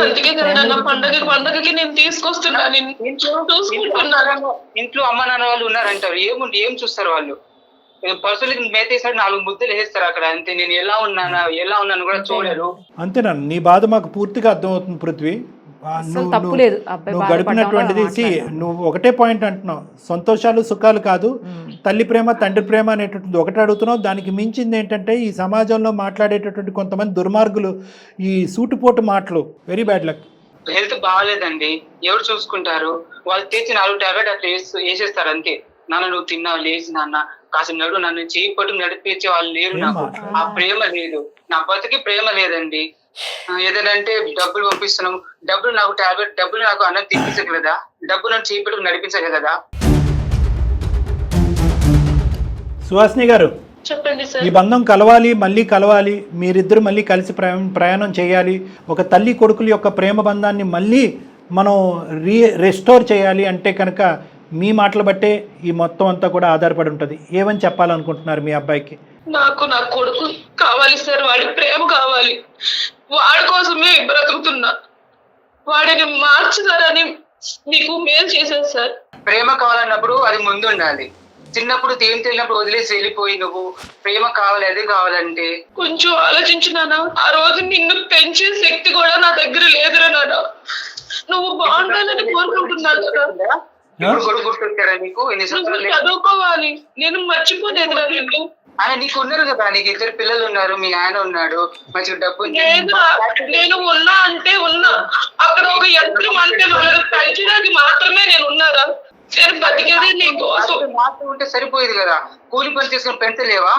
అందుకే కదా నా పండగకి నేను తీసుకొస్తున్నాను. ఇంట్లో అమ్మ నాన్న వాళ్ళు ఉన్నారంటారు, ఏం చూస్తారు వాళ్ళు? పర్సనల్ మేతేసాడు 4 ముద్దలు వేస్తారు అక్కడ, అంతే. నేను ఎలా ఉన్నాను కూడా చూడరు. అంతేనా? నీ బాధ మాకు పూర్తిగా అర్థమవుతుంది పృథ్వీ. నువ్వు గడిపినటువంటిది నువ్వు ఒకటే పాయింట్ అంటున్నావు, సంతోషాలు సుఖాలు కాదు, తల్లి ప్రేమ తండ్రి ప్రేమ అనేటటువంటి ఒకటి అడుగుతున్నావు. దానికి మించింది ఏంటంటే ఈ సమాజంలో మాట్లాడేటటువంటి కొంతమంది దుర్మార్గులు, ఈ సూటుపోటు మాటలు. Very bad luck. హెల్త్ బాగాలేదండి, ఎవరు చూసుకుంటారు? వాళ్ళు తెచ్చి 4 టాబ్లెట్ అట్లా వేసేస్తారు అంతే. నాన్న నువ్వు తిన్నావు, లేచి నాన్న కాసేపు నడు, నన్ను చేయి పట్టు నడిపించే వాళ్ళు లేరు నాకు. ఆ ప్రేమ లేదు, నా బతికి ప్రేమ లేదండి. ఏదంటే డబ్బులు పంపిస్తున్నాం, డబ్బులు నాకు టాబ్లెట్, డబ్బులు నాకు అన్నం తినిపించగలదా? డబ్బులు నన్ను చేయి పట్టుకు నడిపించగలదా? సుహాసిని గారు, చెప్పండి సార్. ఈ బంధం మళ్ళీ కలవాలి, మీరిద్దరు మళ్ళీ కలిసి ప్రయాణం చేయాలి. ఒక తల్లి కొడుకుల యొక్క ప్రేమ బంధాన్ని మళ్ళీ మనం రెస్టోర్ చేయాలి అంటే కనుక మీ మాటలు బట్టే ఈ మొత్తం అంతా కూడా ఆధారపడి ఉంటుంది. ఏమని చెప్పాలనుకుంటున్నారు మీ అబ్బాయికి? నాకు నా కొడుకు కావాలి సార్, వాడి ప్రేమ కావాలి. వాడి కోసమే బ్రతుకుతున్నా. వాడిని మార్చుతారని మీకు మేలు చేశాను సార్. ప్రేమ కావాలన్నప్పుడు అది ముందు ఉండాలి. చిన్నప్పుడు ఏం తెలియనప్పుడు వదిలేసి వెళ్ళిపోయి నువ్వు ప్రేమ కావాలి అదే కావాలంటే కొంచెం ఆలోచించినానా? ఆ రోజు నిన్ను పెంచే శక్తి కూడా నా దగ్గర లేదురా నాన్న. నువ్వు బాగుండాలని కోరుకుంటున్నాను కదా. ఇప్పుడు కొడుకు గుర్తొచ్చారా నీకు? చదువుకోవాలి, నేను మర్చిపోలేదురా నిన్ను. ఆయన నీకు ఉన్నారు కదా, నీకు 2 పిల్లలు ఉన్నారు, మీ ఆయన ఉన్నాడు, మంచిగా డబ్బు. నేను ఉన్నా అంటే ఉన్నా, అక్కడ ఒక యంత్రం అంటే వాళ్ళని పెంచడానికి మాత్రమే నేను ఉన్నారా? నేను బతికేదే నీకోసం. మాత్రం ఉంటే సరిపోయేది కదా, కూలి పని చేసుకుని పెంచలేవా?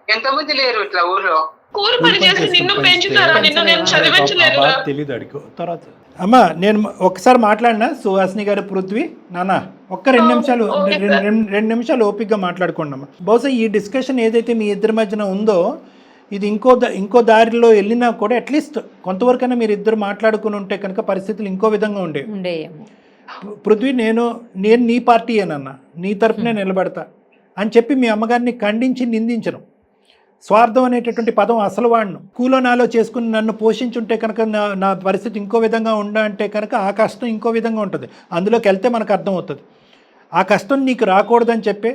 ఎంతమంది లేరు ఇట్లా ఊర్లో? కూలి పని చేసి నిన్ను పెంచుతారా? నిన్ను నేను చదివించలేదు. తెలీదు అడుగు తర్వాత. అమ్మా నేను ఒకసారి మాట్లాడినా సుహాసిని గారు, పృథ్వీ నాన్న ఒక్క 2 నిమిషాలు 2 నిమిషాలు ఓపికగా మాట్లాడుకోండి అమ్మా. బహుశా ఈ డిస్కషన్ ఏదైతే మీ ఇద్దరి మధ్యన ఉందో ఇది ఇంకో దారిలో వెళ్ళినా కూడా అట్లీస్ట్ కొంతవరకైనా మీరు ఇద్దరు మాట్లాడుకుని ఉంటే కనుక పరిస్థితులు ఇంకో విధంగా ఉండేవి. పృథ్వీ నేను నీ పార్టీయేనన్నా, నీ తరపునే నిలబడతా అని చెప్పి మీ అమ్మగారిని ఖండించి నిందించను. స్వార్థం అనేటటువంటి పదం అసలు వాడను. కూలో నాలో చేసుకుని నన్ను పోషించుంటే కనుక నా పరిస్థితి ఇంకో విధంగా అంటే కనుక ఆ కష్టం ఇంకో విధంగా ఉంటుంది. అందులోకి వెళ్తే మనకు అర్థమవుతుంది. ఆ కష్టం నీకు రాకూడదని చెప్పి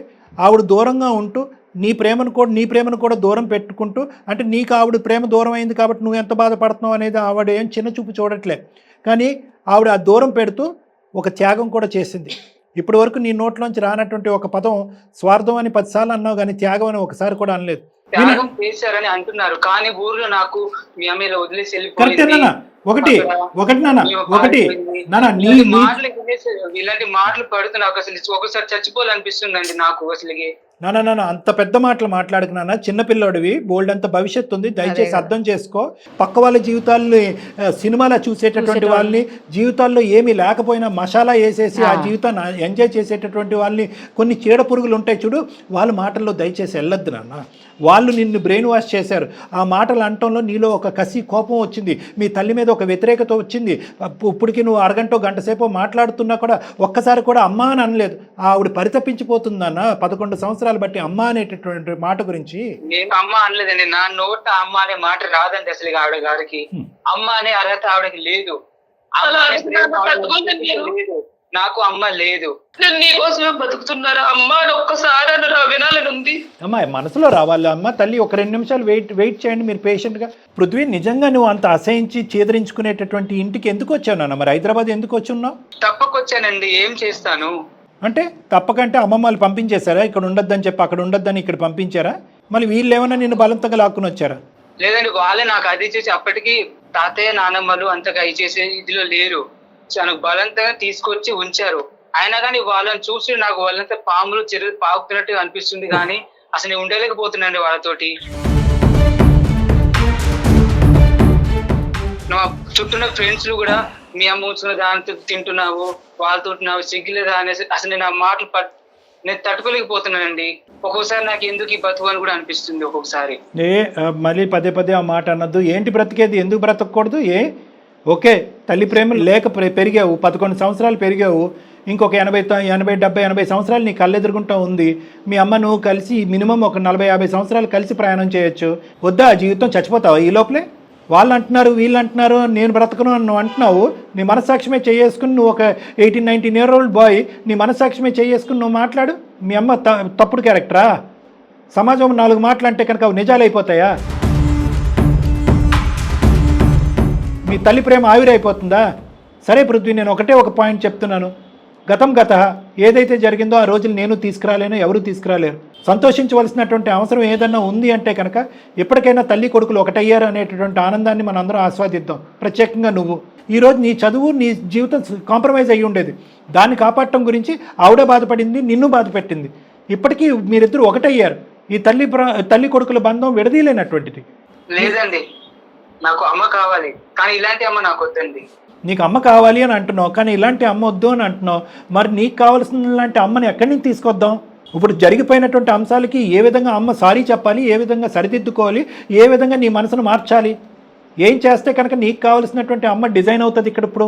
ఆవిడ దూరంగా ఉంటూ నీ ప్రేమను కూడా దూరం పెట్టుకుంటూ, అంటే నీకు ఆవిడ ప్రేమ దూరం అయింది కాబట్టి నువ్వు ఎంత బాధపడుతున్నావు అనేది ఆవిడ ఏం చిన్న చూపు చూడట్లే. కానీ ఆవిడ ఆ దూరం పెడుతూ ఒక త్యాగం కూడా చేసింది. ఇప్పటి వరకు నీ నోట్లోంచి రానటువంటి ఒక పదం స్వార్థం అని 10 సార్లు అన్నావు, కానీ త్యాగం అని ఒకసారి కూడా అనలేదు. త్యాగం చేశారని అంటున్నారు, కానీ ఊర్లో నాకు మీ అమ్మ వదిలేసి కరెక్టే నాన్న. ఒకటి నాన్న ఇలాంటి మాటలు పడుతూ నాకు అసలు ఒకసారి చచ్చిపోవాలనిపిస్తుందండి నాకు అసలుకి. నాన్న అంత పెద్ద మాటలు మాట్లాడకు నాన్న, చిన్నపిల్లోడివి, బోల్డ్ అంత భవిష్యత్తు ఉంది, దయచేసి అర్థం చేసుకో. పక్క వాళ్ళ జీవితాల్ని సినిమాలో చూసేటటువంటి వాళ్ళని, జీవితాల్లో ఏమీ లేకపోయినా మసాలా వేసేసి ఆ జీవితాన్ని ఎంజాయ్ చేసేటటువంటి వాళ్ళని, కొన్ని చీడ పురుగులు ఉంటాయి చూడు, వాళ్ళ మాటల్లో దయచేసి వెళ్ళొద్దు నాన్న. వాళ్ళు నిన్ను బ్రెయిన్ వాష్ చేశారు. ఆ మాటలు అనటంలో నీలో ఒక కసి కోపం వచ్చింది, మీ తల్లి మీద ఒక వ్యతిరేకత వచ్చింది. ఇప్పటికి నువ్వు అరగంట గంట సేపు మాట్లాడుతున్నా కూడా ఒక్కసారి కూడా అమ్మ అని అనలేదు. ఆవిడ పరితపించిపోతుందన్న 11 సంవత్సరాలు బట్టి అమ్మ అనేటటువంటి మాట గురించి. నేను అమ్మ అనలేదండి, నా నోట అమ్మ అనే మాట రాదండి అసలు ఆవిడ గారికి. అమ్మ అనే అర్హత ఆవిడకి లేదు. నాకు అమ్మ లేదు. నేను నీ కోసమే బతుకుతున్నారా అమ్మా అని ఒక్కసారి అన్న వినాలని ఉంది. అమ్మా మనసులో రావాలి అమ్మ తల్లి, ఒక 2 నిమిషాలు వెయిట్ చేయండి మీరు పేషెంట్గా. పృథ్వీ, నిజంగా నువ్వు అంత అసహించి చేదరించుకునేటటువంటి ఇంటికి ఎందుకు వచ్చావు నాన్న? మరి హైదరాబాద్ ఎందుకు వచ్చున్నావు? తప్పకొచ్చానండి, ఏం చేస్తాను. అంటే తప్పకంటే అమ్మమ్మ వాళ్ళు పంపించేశారా? ఇక్కడ ఉండొద్దని చెప్పి అక్కడ ఉండొద్దని ఇక్కడ పంపించారా? మళ్ళీ వీళ్ళు ఏమన్నా నిన్ను బలవంతంగా లాక్కుని వచ్చారా? లేదండి, వాళ్ళే నాకు అది చేసి, అప్పటికి తాతయ్య నానమ్మలు అంతగా చేసే ఇదిలో లేరు, నాకు బలంతంగా తీసుకొచ్చి ఉంచారు. అయినా కానీ వాళ్ళని చూసి నాకు వాళ్ళంతా పాములు చెరువు పాకుతున్నట్టు అనిపిస్తుంది, కానీ అసలు నేను ఉండలేకపోతున్నాండి వాళ్ళతోటి. నా చుట్టూ ఫ్రెండ్స్ కూడా మీ అమ్మ ఉంచుకున్న దానితో తింటున్నావు, వాళ్ళతో సిగ్గులేదా అనేసి అసలు నేను ఆ మాటలు నేను తట్టుకోలేకపోతున్నానండి. ఒక్కొక్కసారి నాకు ఎందుకు ఈ బతుకు అని కూడా అనిపిస్తుంది ఒక్కొక్కసారి. మళ్ళీ పదే ఆ మాట అన్నద్దు. ఏంటి బ్రతికేది? ఎందుకు బ్రతకూడదు? ఓకే, తల్లి ప్రేమ లేక పెరిగావు, 11 సంవత్సరాలు పెరిగావు, ఇంకొక 80 సంవత్సరాలు నీ కళ్ళెదురుగుంటూ ఉంది. మీ అమ్మ నువ్వు కలిసి మినిమం ఒక 40-50 సంవత్సరాలు కలిసి ప్రయాణం చేయొచ్చు. వద్దా? జీవితం చచ్చిపోతావా ఈ లోపలే? వాళ్ళు అంటున్నారు, వీళ్ళు అంటున్నారు, నేను బ్రతకను అని నువ్వు అంటున్నావు. నీ మనస్సాక్షిమే చేసుకుని నువ్వు ఒక 18-19 year old బాయ్, నీ మనస్సాక్షిమే చేసుకుని నువ్వు మాట్లాడు. మీ అమ్మ తప్పుడు క్యారెక్టరా? సమాజం 4 మాటలు అంటే కనుక అవి నిజాలు అయిపోతాయా? మీ తల్లి ప్రేమ ఆవిరైపోతుందా? సరే పృథ్వీ, నేను ఒక పాయింట్ చెప్తున్నాను. గతం ఏదైతే జరిగిందో ఆ రోజులు నేను తీసుకురాలేను, ఎవరు తీసుకురాలేరు. సంతోషించవలసినటువంటి అవసరం ఏదన్నా ఉంది అంటే కనుక ఎప్పటికైనా తల్లి కొడుకులు ఒకటయ్యారు అనేటటువంటి ఆనందాన్ని మనం అందరం ఆస్వాదిద్దాం. ప్రత్యేకంగా నువ్వు ఈరోజు నీ చదువు, నీ జీవితం కాంప్రమైజ్ అయ్యి ఉండేది. దాన్ని కాపాడటం గురించి ఆవిడ బాధపడింది, నిన్ను బాధ పెట్టింది. ఇప్పటికీ మీరిద్దరు ఒకటయ్యారు. ఈ తల్లి కొడుకుల బంధం విడదీయలేనటువంటిది. లేదండి, నాకు అమ్మ కావాలి, కానీ ఇలాంటి అమ్మ నాకు వద్దండి. నీకు అమ్మ కావాలి అని అంటున్నావు, కానీ ఇలాంటి అమ్మ వద్దు అని అంటున్నావు. మరి నీకు కావాల్సిన లాంటి అమ్మని ఎక్కడి నుంచి తీసుకొద్దాం? ఇప్పుడు జరిగిపోయినటువంటి అంశాలకి ఏ విధంగా అమ్మ సారీ చెప్పాలి, ఏ విధంగా సరిదిద్దుకోవాలి, ఏ విధంగా నీ మనసును మార్చాలి, ఏం చేస్తే కనుక నీకు కావాల్సినటువంటి అమ్మ డిజైన్ అవుతుంది ఇక్కడ. ఇప్పుడు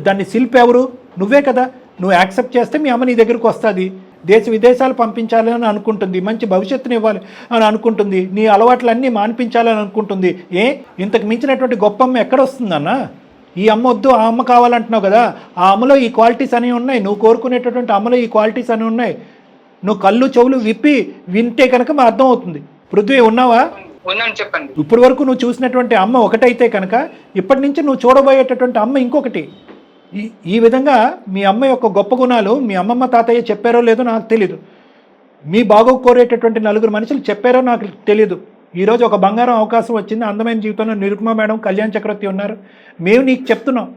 దాన్ని శిల్పి ఎవరు? నువ్వే కదా. నువ్వు యాక్సెప్ట్ చేస్తే మీ అమ్మ నీ దగ్గరకు వస్తుంది, దేశ విదేశాలు పంపించాలి అని అనుకుంటుంది, మంచి భవిష్యత్తుని ఇవ్వాలి అని అనుకుంటుంది, నీ అలవాట్లన్నీ మాన్పించాలని అనుకుంటుంది. ఇంతకు మించినటువంటి గొప్ప అమ్మ ఎక్కడొస్తుందన్న? ఈ అమ్మ వద్దు, ఆ అమ్మ కావాలంటున్నావు కదా. ఆ అమ్మలో ఈ క్వాలిటీస్ అనేవి ఉన్నాయి, నువ్వు కోరుకునేటటువంటి అమ్మలో ఈ క్వాలిటీస్ అనేవి ఉన్నాయి. నువ్వు కళ్ళు చెవులు విప్పి వింటే కనుక మా అర్థం అవుతుంది. పృథ్వీ, ఉన్నావా? చెప్పండి. ఇప్పటి వరకు నువ్వు చూసినటువంటి అమ్మ ఒకటైతే కనుక ఇప్పటి నుంచి నువ్వు చూడబోయేటటువంటి అమ్మ ఇంకొకటి. ఈ విధంగా మీ అమ్మ యొక్క గొప్ప గుణాలు మీ అమ్మమ్మ తాతయ్య చెప్పారో లేదో నాకు తెలీదు, మీ బాగోగు కోరేటటువంటి 4 మనుషులు చెప్పారో నాకు తెలీదు. ఈరోజు ఒక బంగారం అవకాశం వచ్చింది, అందమైన జీవితంలో నిరుపమ మేడం, కళ్యాణ్ చక్రవర్తి ఉన్నారు. మేము నీకు చెప్తున్నాం,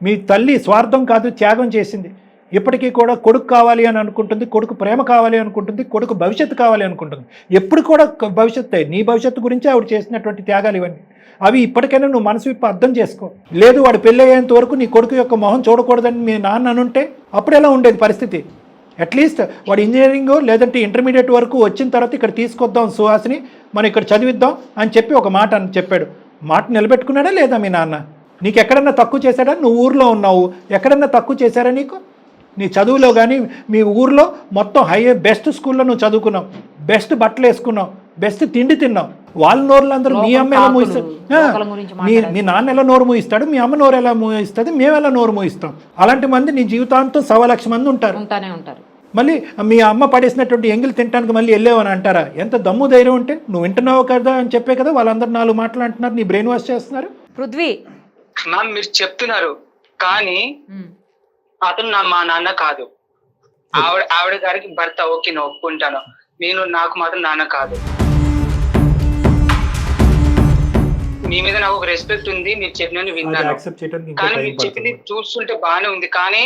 మీ తల్లి స్వార్థం కాదు, త్యాగం చేసింది. ఇప్పటికీ కూడా కొడుకు కావాలి అని అనుకుంటుంది, కొడుకు ప్రేమ కావాలి అనుకుంటుంది, కొడుకు భవిష్యత్తు కావాలి అనుకుంటుంది. ఎప్పుడు కూడా భవిష్యత్తు, నీ భవిష్యత్తు గురించి ఆవిడ చేసినటువంటి త్యాగాలు ఇవన్నీ. అవి ఇప్పటికైనా నువ్వు మనసు విప్పి అర్థం చేసుకో. లేదు, వాడు పెళ్ళి అయ్యేంత వరకు నీ కొడుకు యొక్క మొహం చూడకూడదని మీ నాన్న అనుంటే అప్పుడు ఎలా ఉండేది పరిస్థితి? అట్లీస్ట్ వాడు ఇంజనీరింగ్ లేదంటే ఇంటర్మీడియట్ వరకు వచ్చిన తర్వాత ఇక్కడ తీసుకొద్దాం సుహాసిని, మనం ఇక్కడ చదివిద్దాం అని చెప్పి ఒక మాట చెప్పాడు. మాట నిలబెట్టుకున్నాడా లేదా మీ నాన్న? నీకు ఎక్కడన్నా తక్కువ చేశాడా? నువ్వు ఊర్లో ఉన్నావు, ఎక్కడన్నా తక్కువ చేశారా నీకు? నీ చదువులో కానీ మీ ఊర్లో మొత్తం బెస్ట్ స్కూల్లో నువ్వు చదువుకున్నావు, బెస్ట్ బట్టలు వేసుకున్నావు, బెస్ట్ తిండి తిన్నావు. వాళ్ళ నోరులు అందరూ మీ అమ్మ ఎలా మూయిస్తారు, మీ నాన్న ఎలా నోరు మూయిస్తాడు, మీ అమ్మ నోరు ఎలా మూయిస్తుంది, మేము ఎలా నోరు మూయిస్తాం. అలాంటి మంది నీ జీవితాంతం 1,00,000 మంది ఉంటారు. మళ్ళీ మీ అమ్మ పడేసినటువంటి ఎంగిల్ తినడానికి మళ్ళీ వెళ్ళేవని అంటారా? ఎంత దమ్ము ధైర్యం ఉంటే నువ్వు వింటున్నావు కదా అని చెప్పే కదా వాళ్ళందరూ 4 మాటలు అంటున్నారు, నీ బ్రెయిన్ వాష్ చేస్తున్నారు. పృథ్వీ, మ్యామ్ మీరు చెప్తున్నారు, కానీ అతను మా నాన్న కాదు. ఆవిడ గారికి భర్త, ఓకే నేను ఒప్పుకుంటాను. నాకు మాత్రం నాన్న కాదు. మీ మీద నాకు ఒక రెస్పెక్ట్ ఉంది, మీరు చెప్పిన విన్నాను, కానీ మీరు చెప్పింది చూస్తుంటే బాగానే ఉంది. కానీ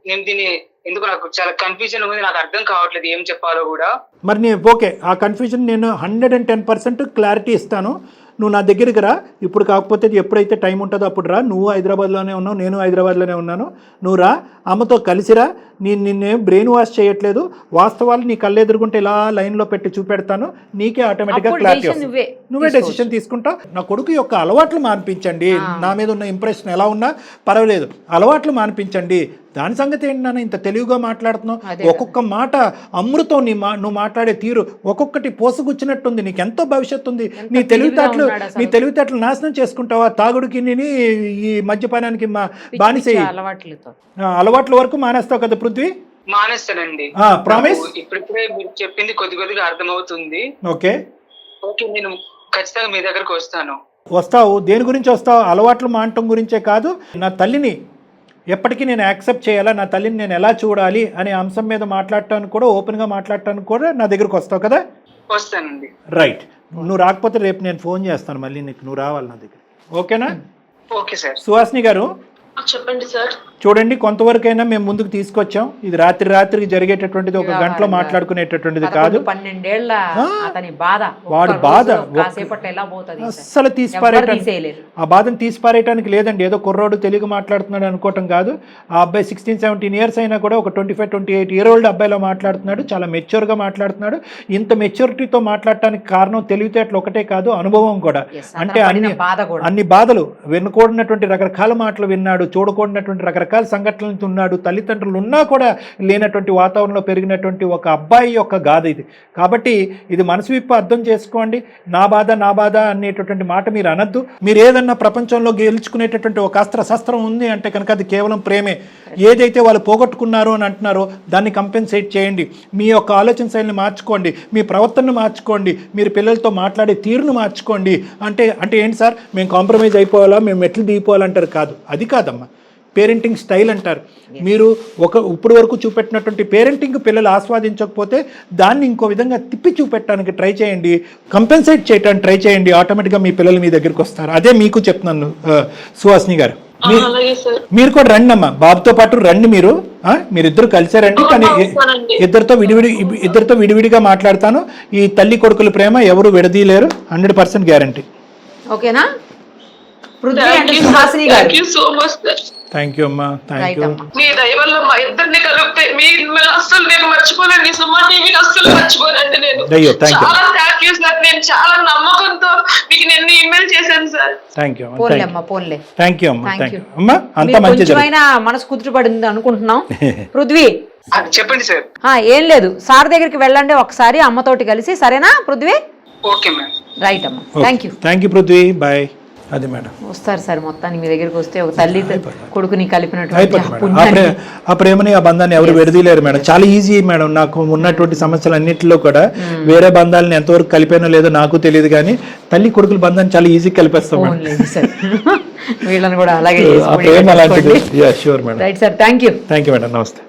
నేను దీన్ని ఎందుకు నాకు చాలా కన్ఫ్యూజన్ ఉంది, నాకు అర్థం కావట్లేదు ఏం చెప్పాలో కూడా. మరి నేను ఓకే, ఆ కన్ఫ్యూజన్ నేను 110% క్లారిటీ ఇస్తాను. నువ్వు నా దగ్గరికి రా ఇప్పుడు, కాకపోతే ఎప్పుడైతే టైం ఉంటుందో అప్పుడు రా. నువ్వు హైదరాబాద్లోనే ఉన్నావు, నేను హైదరాబాద్లోనే ఉన్నాను. నువ్వు రా, అమ్మతో కలిసిరా. నిన్నేం బ్రెయిన్ వాష్ చేయట్లేదు, వాస్తవాలు నీ కళ్ళెదురుగుంటే ఇలా లైన్లో పెట్టి చూపెడతాను, నీకే ఆటోమేటిక్గా అప్పుడు క్లారిటీ decision వస్తుంది, నువ్వే డెసిషన్ తీసుకుంటావు. నా కొడుకు యొక్క అలవాట్లు మాన్పించండి, నా మీద ఉన్న ఇంప్రెషన్ ఎలా ఉన్నా పర్వాలేదు, అలవాట్లు మాన్పించండి. దాని సంగతి ఏంటి నాన్న ఇంత తెలివిగా మాట్లాడుతున్నావు? ఒక్కొక్క మాట అమృతం, నువ్వు మాట్లాడే తీరు ఒక్కొక్కటి పోసుగుచ్చినట్టుంది. నీకు ఎంతో భవిష్యత్తు ఉంది. నీ తెలివితేటలు నాశనం చేసుకుంటావా? తాగుడికి ఈ మద్యపానానికి బానిస అలవాట్ల వరకు మానేస్తావు కదా పృథ్వీ? మానేస్తానండి. ప్రామిస్? ఇప్పుడిప్పుడే మీరు చెప్పింది కొద్దిగా అర్థమవుతుంది. ఓకే, నేను ఖచ్చితంగా మీ దగ్గరకు వస్తావు. దేని గురించి వస్తావు? అలవాట్లు మానటం గురించే కాదు, నా తల్లిని ఎప్పటికీ నేను యాక్సెప్ట్ చేయాలా, నా తల్లిని నేను ఎలా చూడాలి అనే అంశం మీద మాట్లాడటానికి కూడా, ఓపెన్గా మాట్లాడటానికి కూడా నా దగ్గరకు వస్తావు కదా? వస్తానండి. రైట్. నువ్వు రాకపోతే రేపు నేను ఫోన్ చేస్తాను మళ్ళీ నీకు, నువ్వు రావాలి నా దగ్గర. ఓకేనా? Okay sir. సుహాసిని గారు చెప్పండి సార్. చూడండి, కొంతవరకైనా మేము ముందుకు తీసుకొచ్చాం. ఇది రాత్రికి జరిగేటటువంటిది, ఒక గంటలో మాట్లాడుకునేటటువంటిది కాదు. 12 ఏళ్ల అతని బాధ, వాడి బాధ అస్సలు ఆ బాధను తీసిపారేయటానికి లేదండి. ఏదో కుర్రోడు తెలుగు మాట్లాడుతున్నాడు అనుకోవటం కాదు. ఆ అబ్బాయి 16-17 ఇయర్స్ అయినా కూడా ఒక 25-28 ఇయర్ ఓల్డ్ అబ్బాయిలో మాట్లాడుతున్నాడు. చాలా మెచ్యూర్గా మాట్లాడుతున్నాడు. ఇంత మెచ్యూరిటీతో మాట్లాడటానికి కారణం తెలివితేటలు ఒకటే కాదు, అనుభవం కూడా. అంటే అన్ని బాధలు వినకూడనటువంటి రకరకాల మాటలు విన్నాడు, చూడకూడనటువంటి రకరకాల సంఘటనలు ఉన్నాడు. తల్లిదండ్రులు ఉన్నా కూడా లేనటువంటి వాతావరణంలో పెరిగినటువంటి ఒక అబ్బాయి యొక్క గాథ ఇది. కాబట్టి ఇది మనసు విప్పి అర్థం చేసుకోండి. నా బాధ అనేటటువంటి మాట మీరు అనద్దు. మీరు ఏదన్నా ప్రపంచంలో గెలుచుకునేటటువంటి ఒక శస్త్రం ఉంది అంటే కనుక అది కేవలం ప్రేమే. ఏదైతే వాళ్ళు పోగొట్టుకున్నారో అని అంటున్నారో దాన్ని కంపెన్సేట్ చేయండి. మీ యొక్క ఆలోచన శైలిని మార్చుకోండి, మీ ప్రవర్తనను మార్చుకోండి, మీరు పిల్లలతో మాట్లాడే తీరును మార్చుకోండి. అంటే ఏంటి సార్, మేము కాంప్రమైజ్ అయిపోవాలా, మేము మెట్లు దిగిపోవాలంటారు? కాదు, అది కాదమ్మా. పేరెంటింగ్ స్టైల్ అంటారు. మీరు ఇప్పుడు వరకు చూపెట్టినటువంటి పేరెంటింగ్ పిల్లలు ఆస్వాదించకపోతే దాన్ని ఇంకో విధంగా తిప్పి చూపెట్టడానికి ట్రై చేయండి, కంపెన్సేట్ చేయడానికి ట్రై చేయండి. ఆటోమేటిక్గా మీ పిల్లలు మీ దగ్గరికి వస్తారు. అదే మీకు చెప్తున్నాను సుహాసిని గారు. మీరు కూడా రండి అమ్మా, బాబుతో పాటు రండి. మీరిద్దరు కలిసే రండి. కానీ ఇద్దరితో విడివిడిగా మాట్లాడతాను. ఈ తల్లి కొడుకుల ప్రేమ ఎవరు విడదీయలేరు, 100% గ్యారంటీ. ఓకేనా? థ్యాంక్ యూ అమ్మా, థ్యాంక్ యూ. మీ దయ వల్ల మా ఇద్దరిని కలిపితే అస్సలు నేను మర్చిపోలేండి. సుమా టీవీని అస్సలు మర్చిపోనండి. నేను చాలా థ్యాంక్ యూ సార్. నేను చాలా నమ్మకంతో మీకు నేను ఇమెయిల్ చేశాను సార్. థ్యాంక్ యూ పోన్లే. థ్యాంక్ యూ అమ్మా, థ్యాంక్ యూ అమ్మా. అంతా మంచిది. మనసు కుదుటపడింది అనుకుంటున్నాం. పృథ్వీ చెప్పండి సార్. ఏం లేదు, సార్ దగ్గరికి వెళ్ళండి ఒకసారి అమ్మతోటి కలిసి, సరేనా పృథ్వీ? Okay madam. రైట్ అమ్మా, థ్యాంక్ యూ పృథ్వీ, బాయ్. అది మేడం వస్తారు సార్. మొత్తానికి మీ దగ్గరికి వస్తే ఒక తల్లి కొడుకుని కలిపినటువంటి ఆ ప్రేమని, ఆ బంధాన్ని ఎవరు విడదీయలేరు మేడం. చాలా ఈజీ మేడం. నాకు ఉన్నటువంటి సమస్యలు అన్నింటిలో కూడా వేరే బంధాలను ఎంతవరకు కలిపానో లేదో నాకు తెలియదు, కానీ తల్లి కొడుకుల బంధాన్ని చాలా ఈజీ కలిపేస్తాం. వీళ్ళని కూడా అలాగే ప్రేమ అలాంటిది. Right sir, thank you madam, నమస్తే.